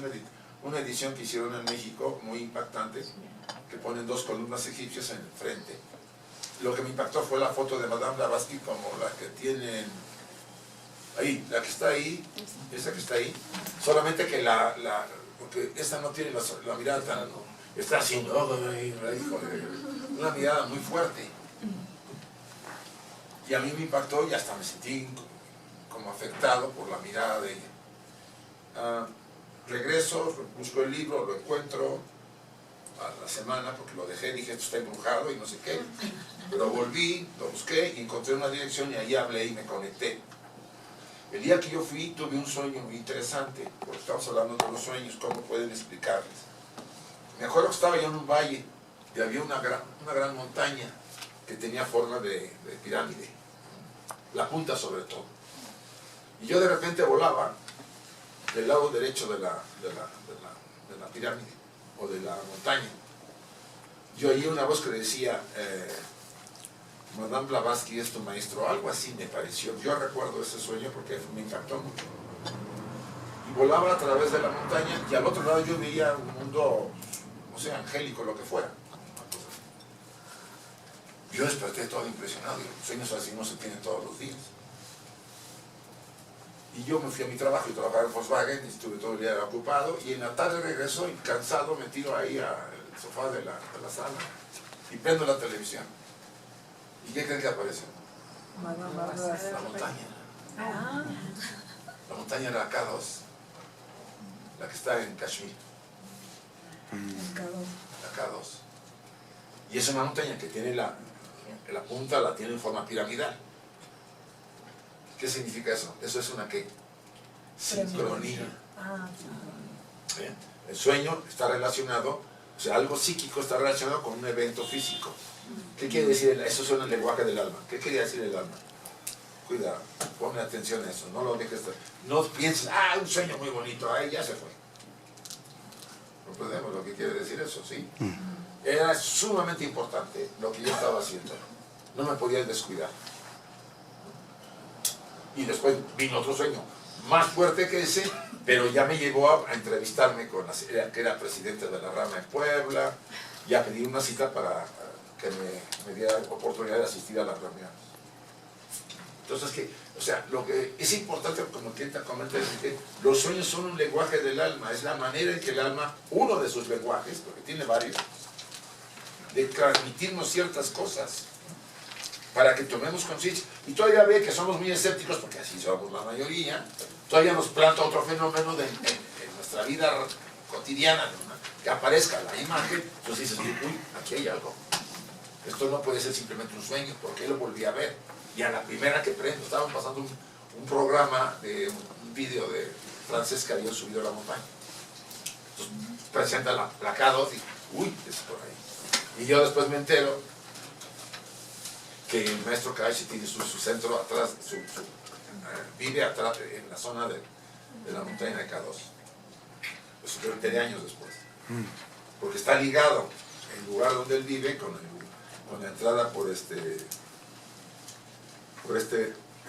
[SPEAKER 1] una edición que hicieron en México muy impactante, que ponen 2 columnas egipcias en el frente. Lo que me impactó fue la foto de Madame Blavatsky como la que tienen ahí, la que está ahí, esa que está ahí, solamente que porque esta no tiene la mirada tan, está así, ¿no? Una mirada muy fuerte. Y a mí me impactó y hasta me sentí como afectado por la mirada de ella. Regreso, busco el libro, lo encuentro a la semana porque lo dejé, dije esto está embrujado y no sé qué, pero volví, lo busqué y encontré una dirección y ahí hablé y me conecté. El día que yo fui tuve un sueño muy interesante, porque estamos hablando de los sueños, cómo pueden explicarles. Me acuerdo que estaba yo en un valle y había una gran montaña que tenía forma de pirámide, la punta sobre todo. Y yo de repente volaba del lado derecho de la pirámide o de la montaña. Yo oí una voz que decía, Madame Blavatsky es tu maestro, algo así me pareció. Yo recuerdo ese sueño porque me encantó mucho. Y volaba a través de la montaña y al otro lado yo veía un mundo, no sé, angélico, lo que fuera. Yo desperté todo impresionado, y los sueños así no se tienen todos los días. Y yo me fui a mi trabajo y trabajaba en Volkswagen, y estuve todo el día ocupado, y en la tarde regreso y cansado me tiro ahí al sofá de la sala y prendo la televisión. ¿Y qué creen que aparece? La montaña. La montaña era K2, la que está en Kashmir. La K2. Y es una montaña que tiene la punta, la tiene en forma piramidal. ¿Qué significa eso? Eso es una ¿qué? Sincronía. ¿Bien? El sueño está relacionado, o sea, algo psíquico está relacionado con un evento físico. ¿Qué quiere decir? Eso suena el lenguaje del alma. ¿Qué quería decir el alma? Cuidado, ponme atención a eso, no lo dejes. No pienses, un sueño muy bonito, ya se fue. ¿Comprendemos lo que quiere decir eso? ¿Sí? Era sumamente importante lo que yo estaba haciendo. No me podía descuidar. Y después vino otro sueño, más fuerte que ese, pero ya me llevó a entrevistarme con que era presidente de la rama en Puebla, y a pedir una cita para que me diera oportunidad de asistir a las reuniones. Entonces, lo que es importante, como comenta, es que los sueños son un lenguaje del alma, es la manera en que el alma, uno de sus lenguajes, porque tiene varios, de transmitirnos ciertas cosas, para que tomemos conciencia. Y todavía ve que somos muy escépticos, porque así somos la mayoría, todavía nos planta otro fenómeno en nuestra vida cotidiana, ¿no? Que aparezca la imagen, entonces dices, uy, aquí hay algo. Esto no puede ser simplemente un sueño, porque lo volví a ver. Y a la primera que prendo, estaban pasando un programa, un vídeo de francés que habían subido a la montaña. Entonces presenta la K2 y, uy, es por ahí. Y yo después me entero que el maestro Kaishi tiene su centro atrás, vive atrás, en la zona de la montaña de K2. Pues 20 años después. Porque está ligado el lugar donde él vive con la entrada por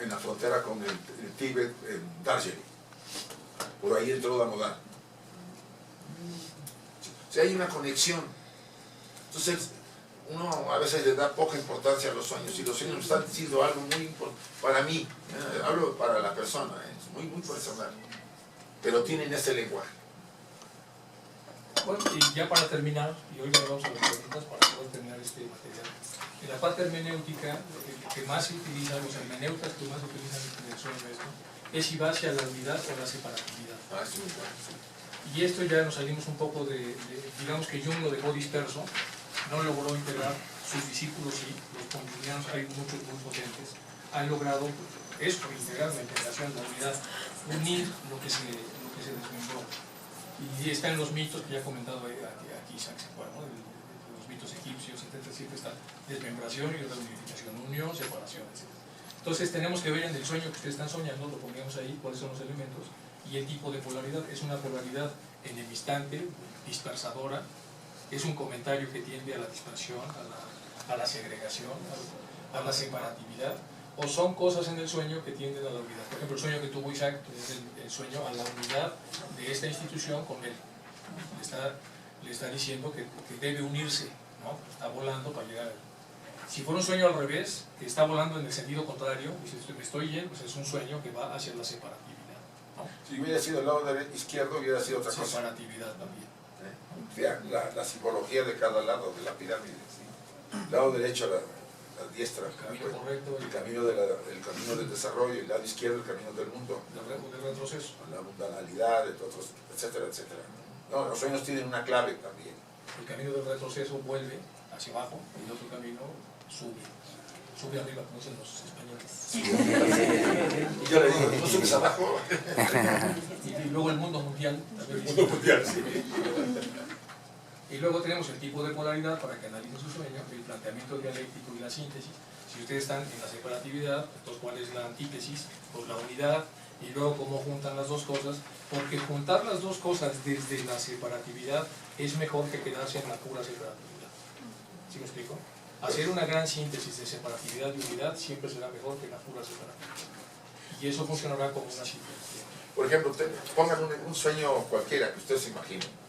[SPEAKER 1] en la frontera con el Tíbet, en Darjeeling. Por ahí entró Damodar. O sea, hay una conexión. Entonces, uno a veces le da poca importancia a los sueños, y los sueños están siendo algo muy importante para mí, hablo para la persona, es muy, muy personal. pero tienen ese lenguaje.
[SPEAKER 3] Bueno, y ya para terminar, y hoy vamos a las preguntas para poder terminar este material. En la parte hermenéutica, el que más se utiliza, los hermeneutas que más se utilizan en el sueño es si va hacia la unidad o la separatividad.
[SPEAKER 1] Sí, bueno, sí.
[SPEAKER 3] Y esto ya nos salimos un poco digamos que Jung lo dejó disperso, no logró integrar, sus discípulos sí, los confucianos, hay muchos muy potentes, han logrado esto, integrar la integración, la unidad, unir lo que se desmembró. Y está en los mitos que ya ha comentado aquí Isaac, ¿no? Los mitos egipcios, etc. Siempre está desmembración y reunificación, unión, separación, etc. Entonces tenemos que ver en el sueño que ustedes están soñando, lo ponemos ahí, cuáles son los elementos, y el tipo de polaridad. Es una polaridad enemistante, dispersadora, es un comentario que tiende a la dispersión, a la segregación, a la separatividad, o son cosas en el sueño que tienden a la unidad. Por ejemplo, el sueño que tuvo Isaac es el sueño a la unidad de esta institución con él. Le está diciendo que debe unirse, ¿no? Está volando para llegar a él. Si fuera un sueño al revés, que está volando en el sentido contrario, y si me estoy yendo, pues es un sueño que va hacia la separatividad, ¿no?
[SPEAKER 1] Si hubiera sido el lado izquierdo, hubiera sido otra cosa.
[SPEAKER 3] Separatividad también.
[SPEAKER 1] La simbología de cada lado de la pirámide. ¿Sí? El lado derecho, la diestra,
[SPEAKER 3] El camino correcto,
[SPEAKER 1] el camino del desarrollo, y el lado izquierdo, el camino del mundo,
[SPEAKER 3] del retroceso.
[SPEAKER 1] la mundanalidad, etcétera, etcétera. No, los sueños tienen una clave también.
[SPEAKER 3] El camino del retroceso vuelve hacia abajo y el otro camino sube arriba, como dicen los españoles.
[SPEAKER 1] Y yo le digo, ¿no subes abajo?
[SPEAKER 3] Y luego el mundo mundial.
[SPEAKER 1] El mundo mundial, sí.
[SPEAKER 3] Y luego tenemos el tipo de polaridad para que analicen su sueño, el planteamiento dialéctico y la síntesis. Si ustedes están en la separatividad, entonces ¿cuál es la antítesis? Pues la unidad, y luego cómo juntan las dos cosas, porque juntar las dos cosas desde la separatividad es mejor que quedarse en la pura separatividad. ¿Sí me explico? Hacer una gran síntesis de separatividad y unidad siempre será mejor que la pura separatividad. Y eso funcionará como una síntesis.
[SPEAKER 1] Por ejemplo, pongan un sueño cualquiera que ustedes se imaginen.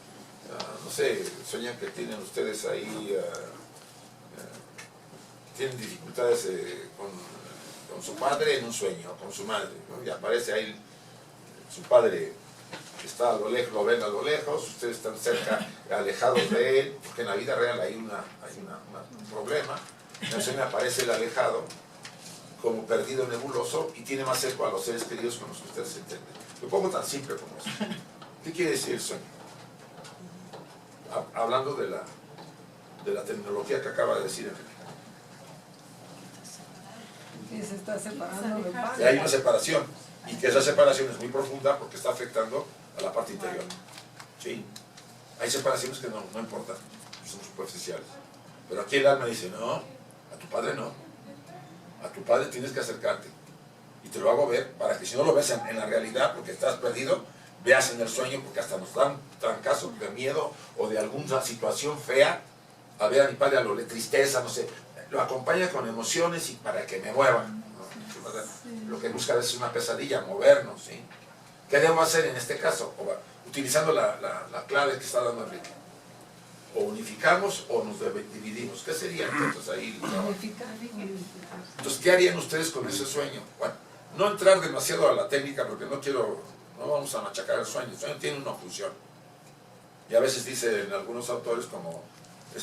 [SPEAKER 1] No sé, sueñan que tienen ustedes ahí, tienen dificultades con su padre en un sueño, con su madre, ¿no? Y aparece ahí su padre que está a lo lejos, lo ven a lo lejos, ustedes están cerca, alejados de él, porque en la vida real hay un problema. En el sueño aparece el alejado, como perdido, nebuloso, y tiene más eco a los seres queridos con los que ustedes se entienden. Lo pongo tan simple como eso. ¿Qué quiere decir el sueño? Hablando de la tecnología que acaba de decir Enrique.
[SPEAKER 2] Que se está separando del
[SPEAKER 1] Que
[SPEAKER 2] padre.
[SPEAKER 1] hay una separación, y que esa separación es muy profunda porque está afectando a la parte interior. ¿Sí? Hay separaciones que no importan, son superficiales. Pero aquí el alma dice, no, a tu padre no. A tu padre tienes que acercarte. Y te lo hago ver para que si no lo ves en la realidad, porque estás perdido, veas en el sueño, porque hasta nos dan caso de miedo o de alguna situación fea, a ver a mi padre, de tristeza, no sé, lo acompaña con emociones y para que me muevan, ¿no? Lo que busca es una pesadilla, movernos, ¿sí? ¿Qué debo hacer en este caso? Utilizando la clave que está dando Enrique. O unificamos o nos dividimos. ¿Qué sería entonces ahí? Entonces, ¿qué harían ustedes con ese sueño? Bueno, no entrar demasiado a la técnica porque no vamos a machacar el sueño tiene una función. Y a veces dicen algunos autores, como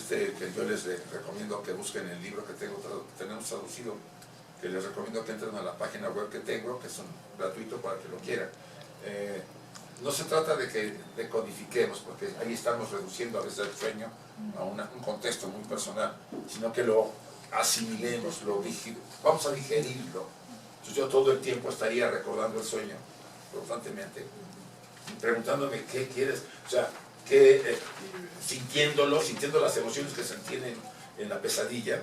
[SPEAKER 1] que yo les recomiendo que busquen el libro que tenemos traducido, que les recomiendo que entren a la página web que tengo, que son gratuitos para que lo quieran. No se trata de que decodifiquemos, porque ahí estamos reduciendo a veces el sueño a un contexto muy personal, sino que lo asimilemos, vamos a digerirlo. Entonces yo todo el tiempo estaría recordando el sueño constantemente, preguntándome qué quieres, o sea, sintiendo las emociones que se tienen en la pesadilla,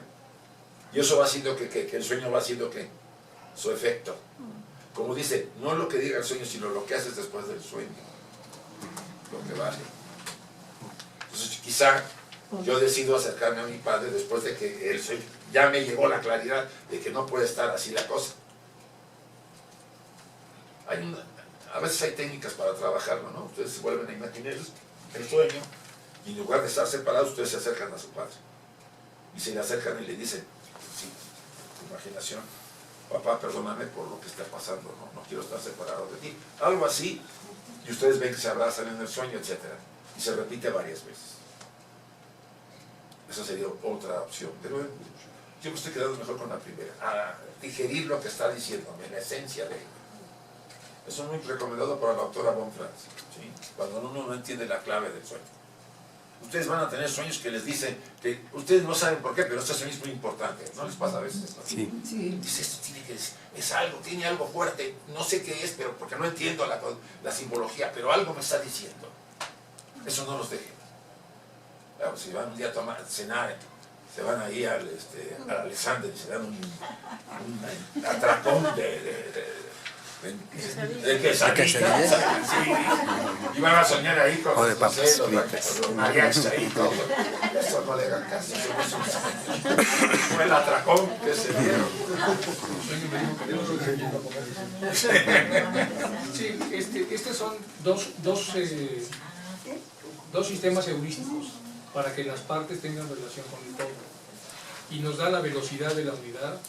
[SPEAKER 1] y eso va haciendo que el sueño va haciendo que su efecto, como dice, no lo que diga el sueño, sino lo que haces después del sueño, lo que vale. Entonces quizá yo decido acercarme a mi padre después de que el sueño, ya me llegó la claridad de que no puede estar así la cosa. A veces hay técnicas para trabajarlo, ¿no? Ustedes se vuelven a imaginar el sueño y en lugar de estar separados, ustedes se acercan a su padre. Y se le acercan y le dicen, sí, tu imaginación, papá, perdóname por lo que está pasando, no quiero estar separado de ti. Algo así, y y ustedes ven que se abrazan en el sueño, etc. Y se repite varias veces. Esa sería otra opción. Pero yo me estoy quedando mejor con la primera. Digerir lo que está diciéndome, la esencia de ello. Eso es muy recomendado por la doctora Von Franz, ¿sí? Cuando uno no entiende la clave del sueño. Ustedes van a tener sueños que les dicen que ustedes no saben por qué, pero este sueño es muy importante. ¿No les pasa a veces esto?
[SPEAKER 5] Sí.
[SPEAKER 2] Sí.
[SPEAKER 1] Dice, esto tiene que es algo, tiene algo fuerte, no sé qué es, pero porque no entiendo la simbología, pero algo me está diciendo. Eso no los dejen. Claro, si van un día a tomar, cenar, se van ahí al Alexander y se dan un atracón de quesadilla, sí, y van a soñar ahí con
[SPEAKER 5] O de papas
[SPEAKER 1] los mariachis ahí, todo. Eso no le hagan caso, eso no es un sueño. Fue el atracón que se dieron.
[SPEAKER 3] Sí, estos son dos sistemas heurísticos para que las partes tengan relación con el todo. Y nos da la velocidad de la unidad,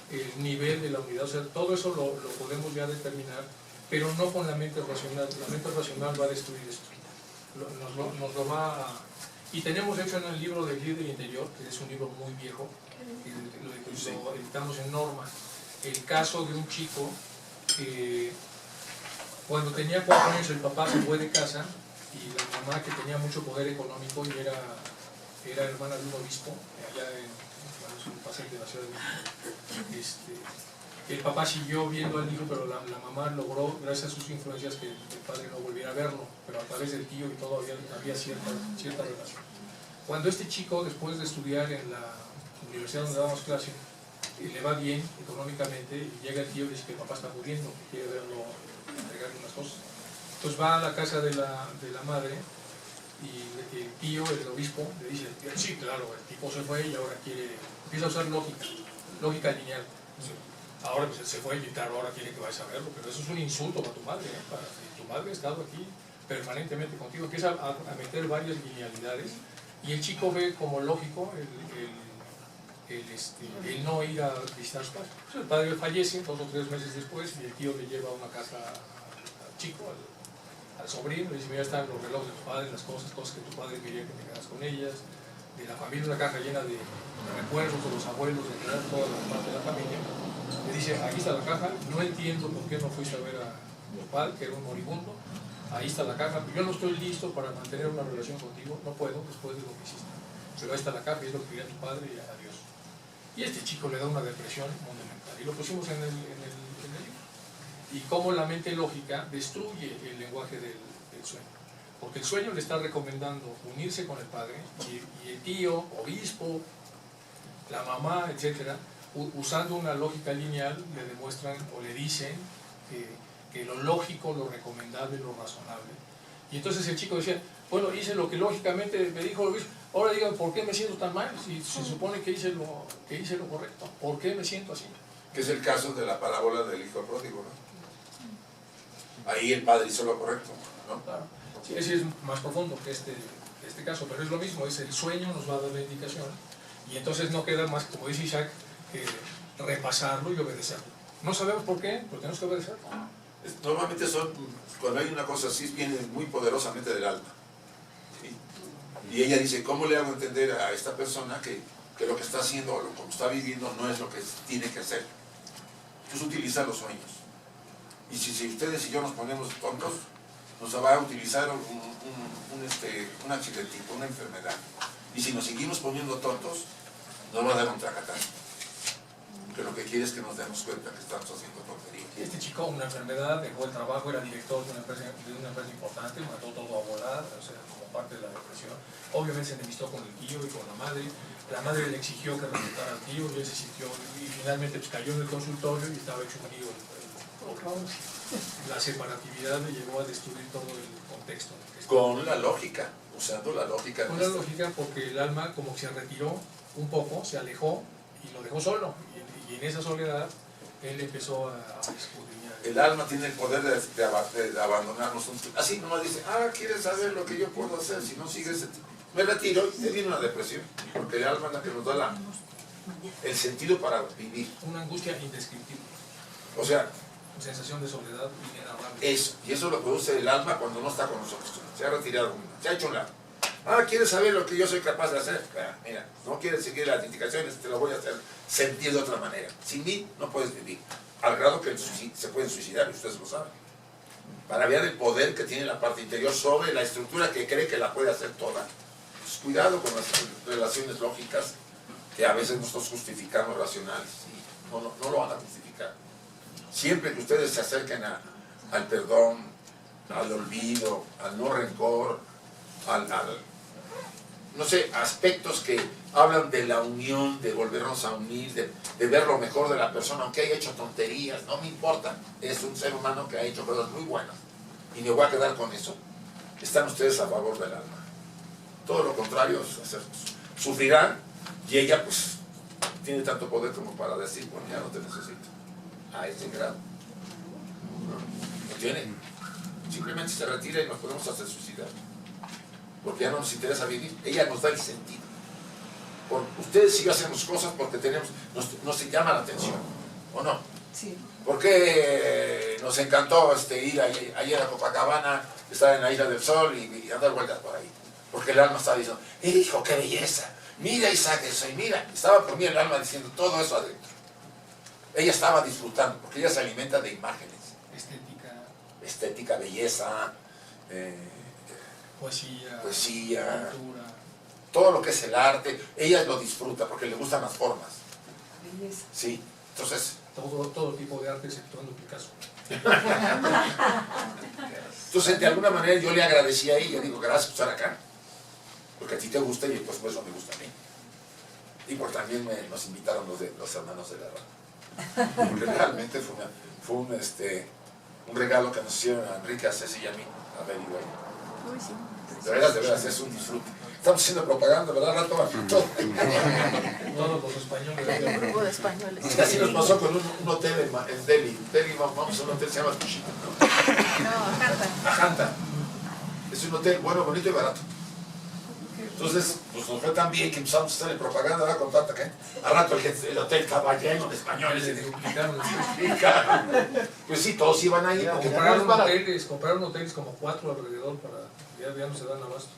[SPEAKER 3] el nivel de la unidad, o sea, todo eso lo podemos ya determinar, pero no con la mente racional. La mente racional va a destruir esto. Nos lo va a... Y tenemos hecho en el libro del líder interior, que es un libro muy viejo, lo editamos en Norma, el caso de un chico que cuando tenía 4 años el papá se fue de casa y la mamá, que tenía mucho poder económico y era hermana de un obispo allá en un pasaje de la Ciudad de México, el papá siguió viendo al hijo, pero la mamá logró, gracias a sus influencias, que el padre no volviera a verlo, pero a través del tío y todo había cierta relación. Cuando este chico, después de estudiar en la universidad donde dábamos clase, le va bien económicamente, y llega el tío y dice que el papá está muriendo, que quiere verlo, entregarle unas cosas. Entonces va a la casa de la madre y el tío, el obispo, le dice, sí, claro, el tipo se fue y ahora empieza a usar lógica lineal. Ahora pues se fue y claro, ahora quiere que vayas a verlo, pero eso es un insulto para tu madre, tu madre ha estado aquí permanentemente contigo, empieza a meter varias linealidades y el chico ve como lógico el no ir a visitar a su padre. Entonces, el padre fallece 2 o 3 meses después y el tío le lleva a una casa al chico, al sobrino, le dice, mira, están los relojes de tu padre, las cosas que tu padre quería que te quedas con ellas, de la familia, una caja llena de recuerdos de los abuelos, de toda la parte de la familia. Le dice, aquí está la caja, no entiendo por qué no fuiste a ver a mi padre, que era un moribundo, ahí está la caja, yo no estoy listo para mantener una relación contigo, no puedo después de lo que hiciste, pero ahí está la caja y es lo que quería tu padre y adiós. Y este chico le da una depresión monumental y lo pusimos en el libro. Y cómo la mente lógica destruye el lenguaje del sueño. Porque el sueño le está recomendando unirse con el padre y el tío, obispo, la mamá, etcétera, usando una lógica lineal le demuestran o le dicen que lo lógico, lo recomendable, lo razonable. Y entonces el chico decía, bueno, hice lo que lógicamente me dijo el obispo, ahora digan, ¿por qué me siento tan mal? Si se supone que hice lo correcto, ¿por qué me siento así?
[SPEAKER 1] Que es el caso de la parábola del hijo pródigo, ¿no? Ahí el padre hizo lo correcto, ¿no?
[SPEAKER 3] Claro. Sí, ese es más profundo que este caso, pero es lo mismo, es el sueño nos va a dar la indicación y entonces no queda más, como dice Isaac, que repasarlo y obedecerlo. No sabemos por qué, pero tenemos que obedecerlo.
[SPEAKER 1] Normalmente cuando hay una cosa así, viene muy poderosamente del alma. ¿Sí? Y ella dice, ¿cómo le hago entender a esta persona que lo que está haciendo o como está viviendo no es lo que tiene que hacer? Entonces utiliza los sueños. Y si ustedes y yo nos ponemos tontos, nos va a utilizar un accidentito, una enfermedad. Y si nos seguimos poniendo tontos, nos va a dar un tracatazo. Que lo que quiere es que nos demos cuenta que estamos haciendo tonterías.
[SPEAKER 3] Este chico, una enfermedad, dejó el trabajo, era director de una empresa importante, mató todo a volar, o sea, como parte de la depresión. Obviamente se enemistó con el tío y con la madre le exigió que respetara al tío y él se sintió, y finalmente pues, cayó en el consultorio y estaba hecho un lío. La separatividad le llevó a destruir todo el contexto.
[SPEAKER 1] Con la lógica, usando la lógica.
[SPEAKER 3] Con la lógica, porque el alma como que se retiró un poco, se alejó y lo dejó solo. Y en esa soledad él empezó a escudriñar.
[SPEAKER 1] El alma tiene el poder de abandonarnos. Así nomás dice, ¿quieres saber lo que yo puedo hacer? Si no sigues, me retiro y te viene una depresión. Porque el alma es la que nos da el sentido para vivir.
[SPEAKER 3] Una angustia indescriptible.
[SPEAKER 1] O sea,
[SPEAKER 3] sensación de soledad inenarrable.
[SPEAKER 1] Eso, y eso lo produce el alma cuando no está con nosotros. Se ha retirado, se ha hecho un lado. ¿Quieres saber lo que yo soy capaz de hacer? Mira, no quieres seguir las indicaciones, te lo voy a hacer sentir de otra manera. Sin mí no puedes vivir. Al grado que se pueden suicidar, y ustedes lo saben. Para ver el poder que tiene la parte interior sobre la estructura que cree que la puede hacer toda. Pues cuidado con las relaciones lógicas que a veces nosotros justificamos racionales. Y no lo van a justificar. Siempre que ustedes se acerquen al perdón, al olvido, al no rencor, no sé, aspectos que hablan de la unión, de volvernos a unir, de ver lo mejor de la persona, aunque haya hecho tonterías, no me importa. Es un ser humano que ha hecho cosas muy buenas y me voy a quedar con eso. Están ustedes a favor del alma. Todo lo contrario, sufrirán, y ella pues tiene tanto poder como para decir, bueno, ya no te necesito. A ese grado. No tiene. Simplemente se retira y nos podemos hacer suicidar. Porque ya no nos interesa vivir. Ella nos da el sentido. Ustedes y yo hacemos cosas porque nos llama la atención, ¿o no?
[SPEAKER 2] Sí.
[SPEAKER 1] ¿Por qué nos encantó ir ayer a Copacabana, estar en la Isla del Sol y dar vueltas por ahí? Porque el alma estaba diciendo, hijo, qué belleza, mira Isaac eso, y mira, estaba por mí el alma diciendo todo eso adentro. Ella estaba disfrutando, porque ella se alimenta de imágenes. Estética, belleza, poesía,
[SPEAKER 3] pintura.
[SPEAKER 1] Todo lo que es el arte, ella lo disfruta porque le gustan las formas.
[SPEAKER 2] Belleza.
[SPEAKER 1] Sí, entonces...
[SPEAKER 3] Todo tipo de arte, exceptuando Picasso.
[SPEAKER 1] Entonces, de alguna manera yo le agradecí a ella, digo, gracias por estar acá, porque a ti te gusta y pues eso me gusta a mí. Y porque también nos invitaron los hermanos de la rama. Porque realmente fue un regalo que nos hicieron a Enrique, a Ceci y a mí, a Beli y a
[SPEAKER 6] Uy, sí.
[SPEAKER 1] de veras, es un disfrute. Estamos haciendo propaganda, ¿verdad, Rato? Todo.
[SPEAKER 3] Todos los españoles.
[SPEAKER 6] Un grupo de españoles.
[SPEAKER 1] Y así nos pasó con un hotel en Delhi. Vamos a un hotel que se llama Tushita, ¿no?
[SPEAKER 6] No, Janta.
[SPEAKER 1] Ajanta. Es un hotel bueno, bonito y barato. Entonces, pues nos fue tan bien que empezamos a hacerle propaganda, ¿verdad? Con tanta gente. Al rato el hotel estaba lleno de españoles.
[SPEAKER 3] Se duplicaron.
[SPEAKER 1] Pues sí, todos iban ahí.
[SPEAKER 3] Compraron hoteles como 4 alrededor para... Ya no se dan abasto.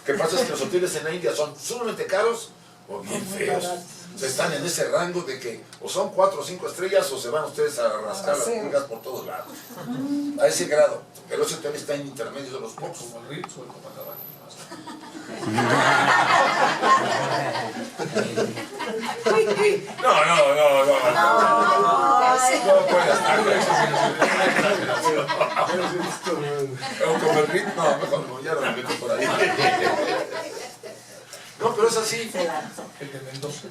[SPEAKER 1] Lo que pasa es que los hoteles en la India son sumamente caros o bien feos. O sea, están en ese rango de que o son 4 o 5 estrellas o se van ustedes a rascar las pulgas por todos lados. A ese grado. Pero ese hotel está en intermedio de los pocos.
[SPEAKER 3] Como el Ritz o el Copacabana.
[SPEAKER 1] No puede estar. Como el ritmo, no, mejor no, ya lo meto por ahí. No, pero es así.
[SPEAKER 3] El de Mendoza.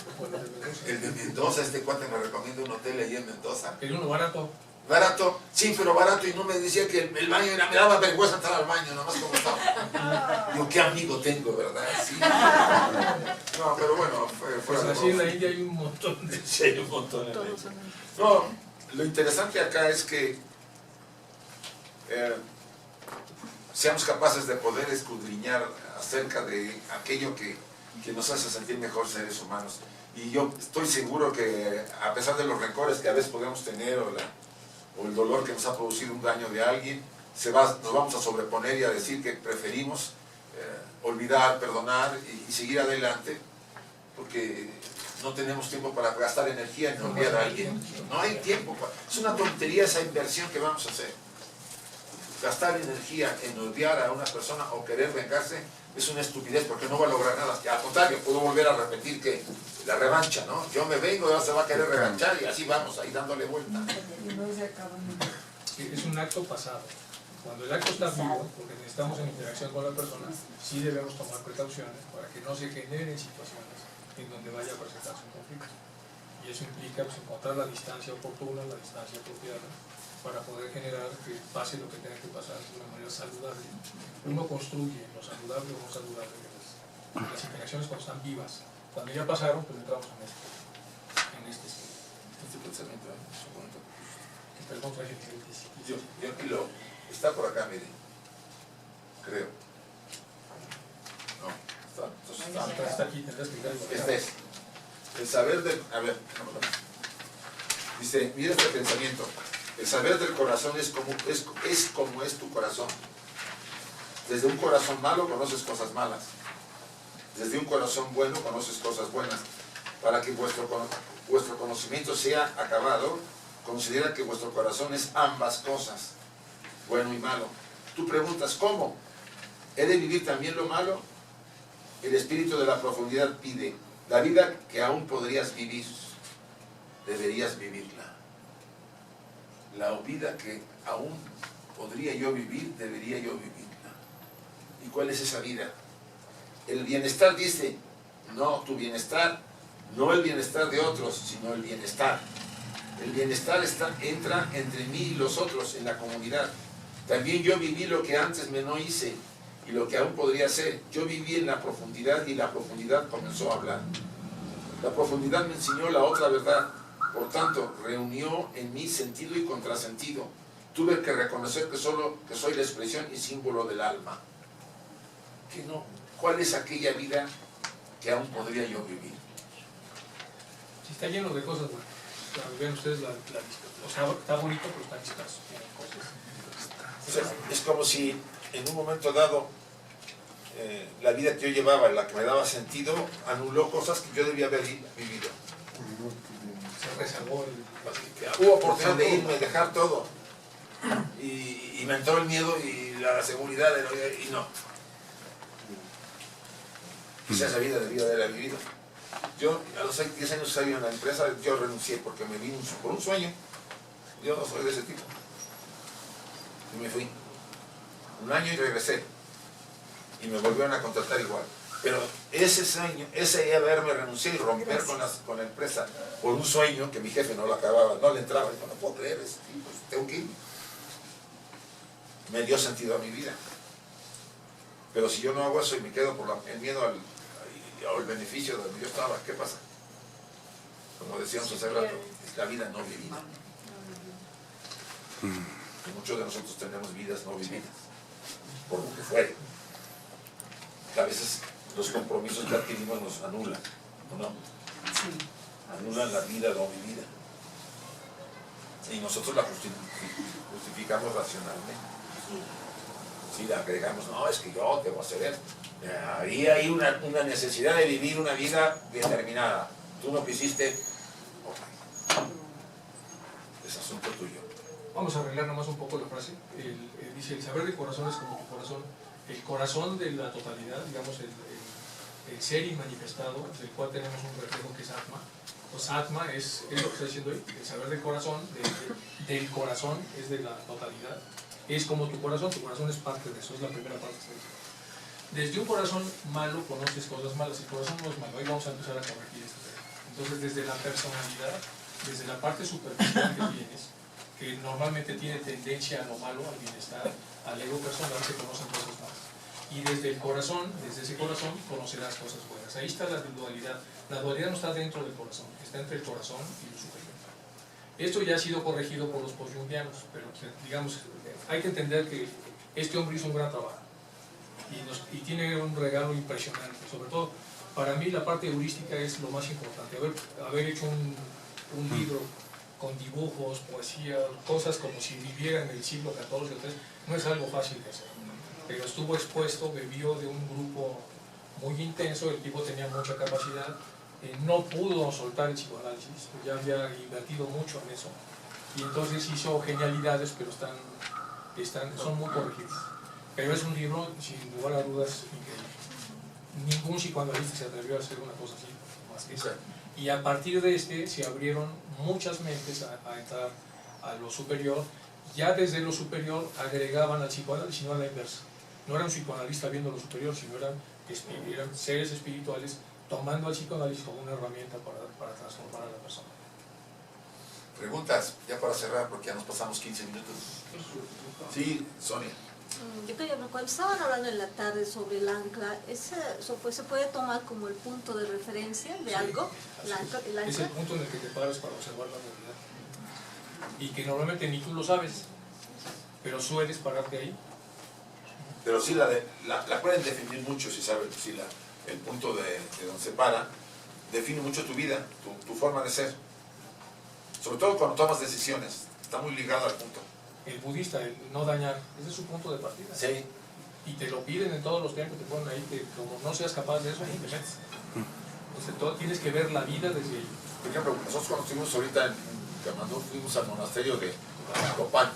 [SPEAKER 1] El de Mendoza, este cuate me recomienda un hotel ahí en Mendoza.
[SPEAKER 3] Es uno barato.
[SPEAKER 1] Barato, sí, pero barato, y no me decía que el baño era, me daba vergüenza entrar al baño, nada más como estaba. Yo, qué amigo tengo, ¿verdad? Sí. No, pero bueno, fue
[SPEAKER 3] Pues así en la India hay un montón de...
[SPEAKER 1] Sí, hay un montón en la
[SPEAKER 6] Todos
[SPEAKER 1] India.
[SPEAKER 6] son.
[SPEAKER 1] No, lo interesante acá es que seamos capaces de poder escudriñar acerca de aquello que nos hace sentir mejor seres humanos. Y yo estoy seguro que a pesar de los rencores que a veces podemos tener o el dolor que nos ha producido un daño de alguien, nos vamos a sobreponer y a decir que preferimos olvidar, perdonar y seguir adelante, porque no tenemos tiempo para gastar energía en olvidar a alguien. No hay tiempo. Es una tontería esa inversión que vamos a hacer. Gastar energía en odiar a una persona o querer vengarse es una estupidez porque no va a lograr nada. Al contrario, puedo volver a repetir que la revancha, ¿no? Yo me vengo, ya se va a querer revanchar y así vamos, ahí dándole vuelta.
[SPEAKER 2] Y no se acaba nunca.
[SPEAKER 3] Es un acto pasado. Cuando el acto está vivo, porque necesitamos en interacción con la persona, sí debemos tomar precauciones para que no se generen situaciones en donde vaya a presentarse un conflicto. Y eso implica pues, encontrar la distancia oportuna, la distancia apropiada, para poder generar que pase lo que tenga que pasar de una manera saludable. Uno construye lo saludable o no saludable de las interacciones cuando están vivas. Cuando ya pasaron, pues entramos en este
[SPEAKER 1] Pensamiento,
[SPEAKER 3] perdón,
[SPEAKER 1] yo aquí está por acá, mire. Creo. No, entonces
[SPEAKER 3] está aquí, tendrás que ver.
[SPEAKER 1] Este es. El saber de... A ver, dice, mira este pensamiento. El saber del corazón es como es tu corazón. Desde un corazón malo conoces cosas malas. Desde un corazón bueno conoces cosas buenas. Para que vuestro conocimiento sea acabado, considera que vuestro corazón es ambas cosas, bueno y malo. Tú preguntas, ¿cómo? ¿He de vivir también lo malo? El espíritu de la profundidad pide, la vida que aún podrías vivir, deberías vivirla. La vida que aún podría yo vivir, debería yo vivirla. ¿Y cuál es esa vida? El bienestar dice, no tu bienestar, no el bienestar de otros, sino el bienestar. El bienestar entra entre mí y los otros en la comunidad. También yo viví lo que antes me no hice y lo que aún podría hacer. Yo viví en la profundidad y la profundidad comenzó a hablar. La profundidad me enseñó la otra verdad. Por tanto, reunió en mí sentido y contrasentido. Tuve que reconocer que soy la expresión y símbolo del alma. Que no. ¿Cuál es aquella vida que aún podría yo vivir?
[SPEAKER 3] Sí, está lleno de cosas buenas. Vean ustedes la lista. O sea, está bonito, pero está disperso. Tiene cosas.
[SPEAKER 1] O sea, es como si en un momento dado la vida que yo llevaba, la que me daba sentido, anuló cosas que yo debía haber vivido.
[SPEAKER 3] Se rezagó
[SPEAKER 1] Hubo oportunidad de irme, dejar todo. Y me entró el miedo y la seguridad y no. Quizás esa vida debía haberla vivido. Yo a los 10 años salí en la empresa, yo renuncié porque me vine por un sueño. Yo no soy de ese tipo. Y me fui. Un año y regresé. Y me volvieron a contratar igual. Pero ese sueño, ese haberme renunciado y romper con la empresa por un sueño que mi jefe no lo acababa, no le entraba, y no puedo creer, pues tengo que ir. Me dio sentido a mi vida. Pero si yo no hago eso y me quedo por el miedo al beneficio de donde yo estaba, ¿qué pasa? Como decíamos hace rato, es la vida no vivida. Y muchos de nosotros tenemos vidas no vividas, por lo que fuere. A veces los compromisos que adquirimos nos anulan, ¿o no? Anulan la vida no vivida. Y nosotros la justificamos racionalmente. Si le agregamos, no, es que yo debo hacer esto. Ahí hay una necesidad de vivir una vida determinada. Tú no quisiste, es asunto tuyo.
[SPEAKER 3] Vamos a arreglar nomás un poco la frase. Dice, el saber del corazón es como tu corazón. El corazón de la totalidad, digamos, el ser inmanifestado, del cual tenemos un reflejo que es Atma. Pues Atma es lo que está diciendo ahí, el saber del corazón, del corazón, es de la totalidad. Es como tu corazón es parte de eso, es la primera parte que está diciendo. Desde un corazón malo conoces cosas malas, el corazón no es malo, ahí vamos a empezar a corregir esto. Entonces desde la personalidad, desde la parte superficial que tienes, que normalmente tiene tendencia a lo malo, al bienestar, al ego personal, se conocen cosas malas. Y desde el corazón, desde ese corazón, conocerás cosas buenas. Ahí está la dualidad. La dualidad no está dentro del corazón, está entre el corazón y lo superior. Esto ya ha sido corregido por los post-jungianos, pero digamos, hay que entender que este hombre hizo un gran trabajo y tiene un regalo impresionante. Sobre todo, para mí la parte heurística es lo más importante. Haber hecho un libro con dibujos, poesía, cosas como si viviera en el siglo XIV o XIII, no es algo fácil de hacer. Pero estuvo expuesto, bebió de un grupo muy intenso, el tipo tenía mucha capacidad, no pudo soltar el psicoanálisis, ya había invertido mucho en eso. Y entonces hizo genialidades, pero son muy corregidas. Pero es un libro, sin lugar a dudas, increíble. Ningún psicoanalista se atrevió a hacer una cosa así, más que esa. Y a partir de se abrieron muchas mentes a entrar a lo superior. Ya desde lo superior agregaban al psicoanálisis, no a la inversa. No era un psicoanalista viendo lo superior, sino eran seres espirituales tomando al psicoanálisis como una herramienta para transformar a la persona.
[SPEAKER 1] Preguntas, ya para cerrar, porque ya nos pasamos 15 minutos. Sí, Sonia.
[SPEAKER 6] Yo quería ver, cuando estaban hablando en la tarde sobre el ancla, eso pues, se puede tomar como el punto de referencia de algo, el ancla.
[SPEAKER 3] Es el punto en el que te paras para observar la realidad. Y que normalmente ni tú lo sabes, pero sueles pararte ahí.
[SPEAKER 1] Pero sí la pueden definir mucho, si saben, si el punto de donde se para define mucho tu vida, tu forma de ser. Sobre todo cuando tomas decisiones. Está muy ligado al punto.
[SPEAKER 3] El budista, el no dañar, ese es su punto de partida.
[SPEAKER 1] Sí.
[SPEAKER 3] Y te lo piden en todos los templos, te ponen ahí, que como no seas capaz de eso, ni te metes. Entonces tienes que ver la vida desde ahí.
[SPEAKER 1] Por ejemplo, nosotros cuando estuvimos ahorita en Katmandú, fuimos al monasterio de Copán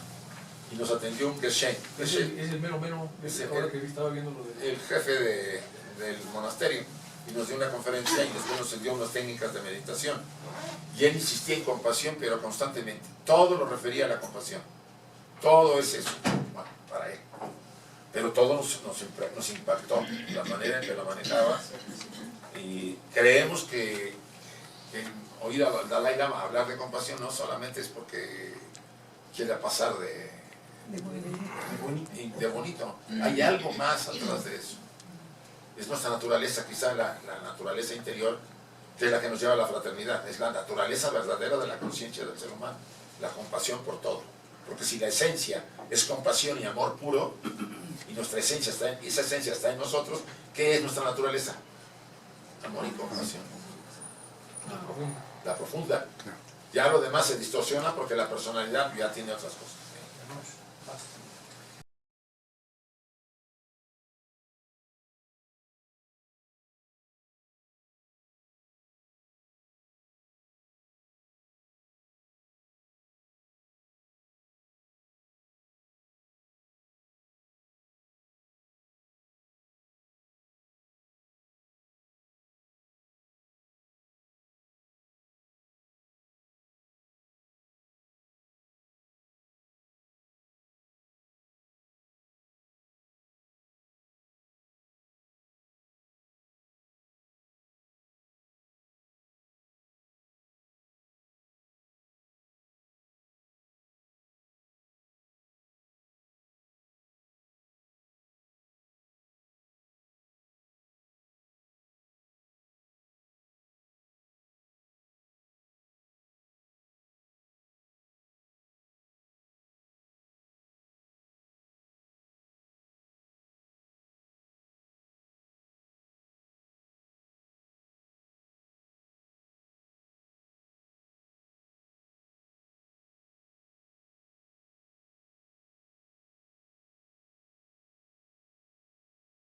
[SPEAKER 1] y nos atendió un Geshen.
[SPEAKER 3] Es el mero, ahora que estaba viendo lo de...
[SPEAKER 1] El jefe del monasterio, y nos dio una conferencia y después nos dio unas técnicas de meditación. Y él insistía en compasión, pero constantemente. Todo lo refería a la compasión. Todo es eso, bueno, para él. Pero todo nos impactó, la manera en que lo manejaba. Y creemos que oír al Dalai Lama hablar de compasión no solamente es porque quiere pasar de bonito. Hay algo más atrás de eso. Es nuestra naturaleza, quizá la naturaleza interior, que es la que nos lleva a la fraternidad. Es la naturaleza verdadera de la conciencia del ser humano, la compasión por todo. Porque si la esencia es compasión y amor puro, y nuestra esencia esa esencia está en nosotros, ¿qué es nuestra naturaleza? Amor y compasión. La profunda. Ya lo demás se distorsiona porque la personalidad ya tiene otras cosas.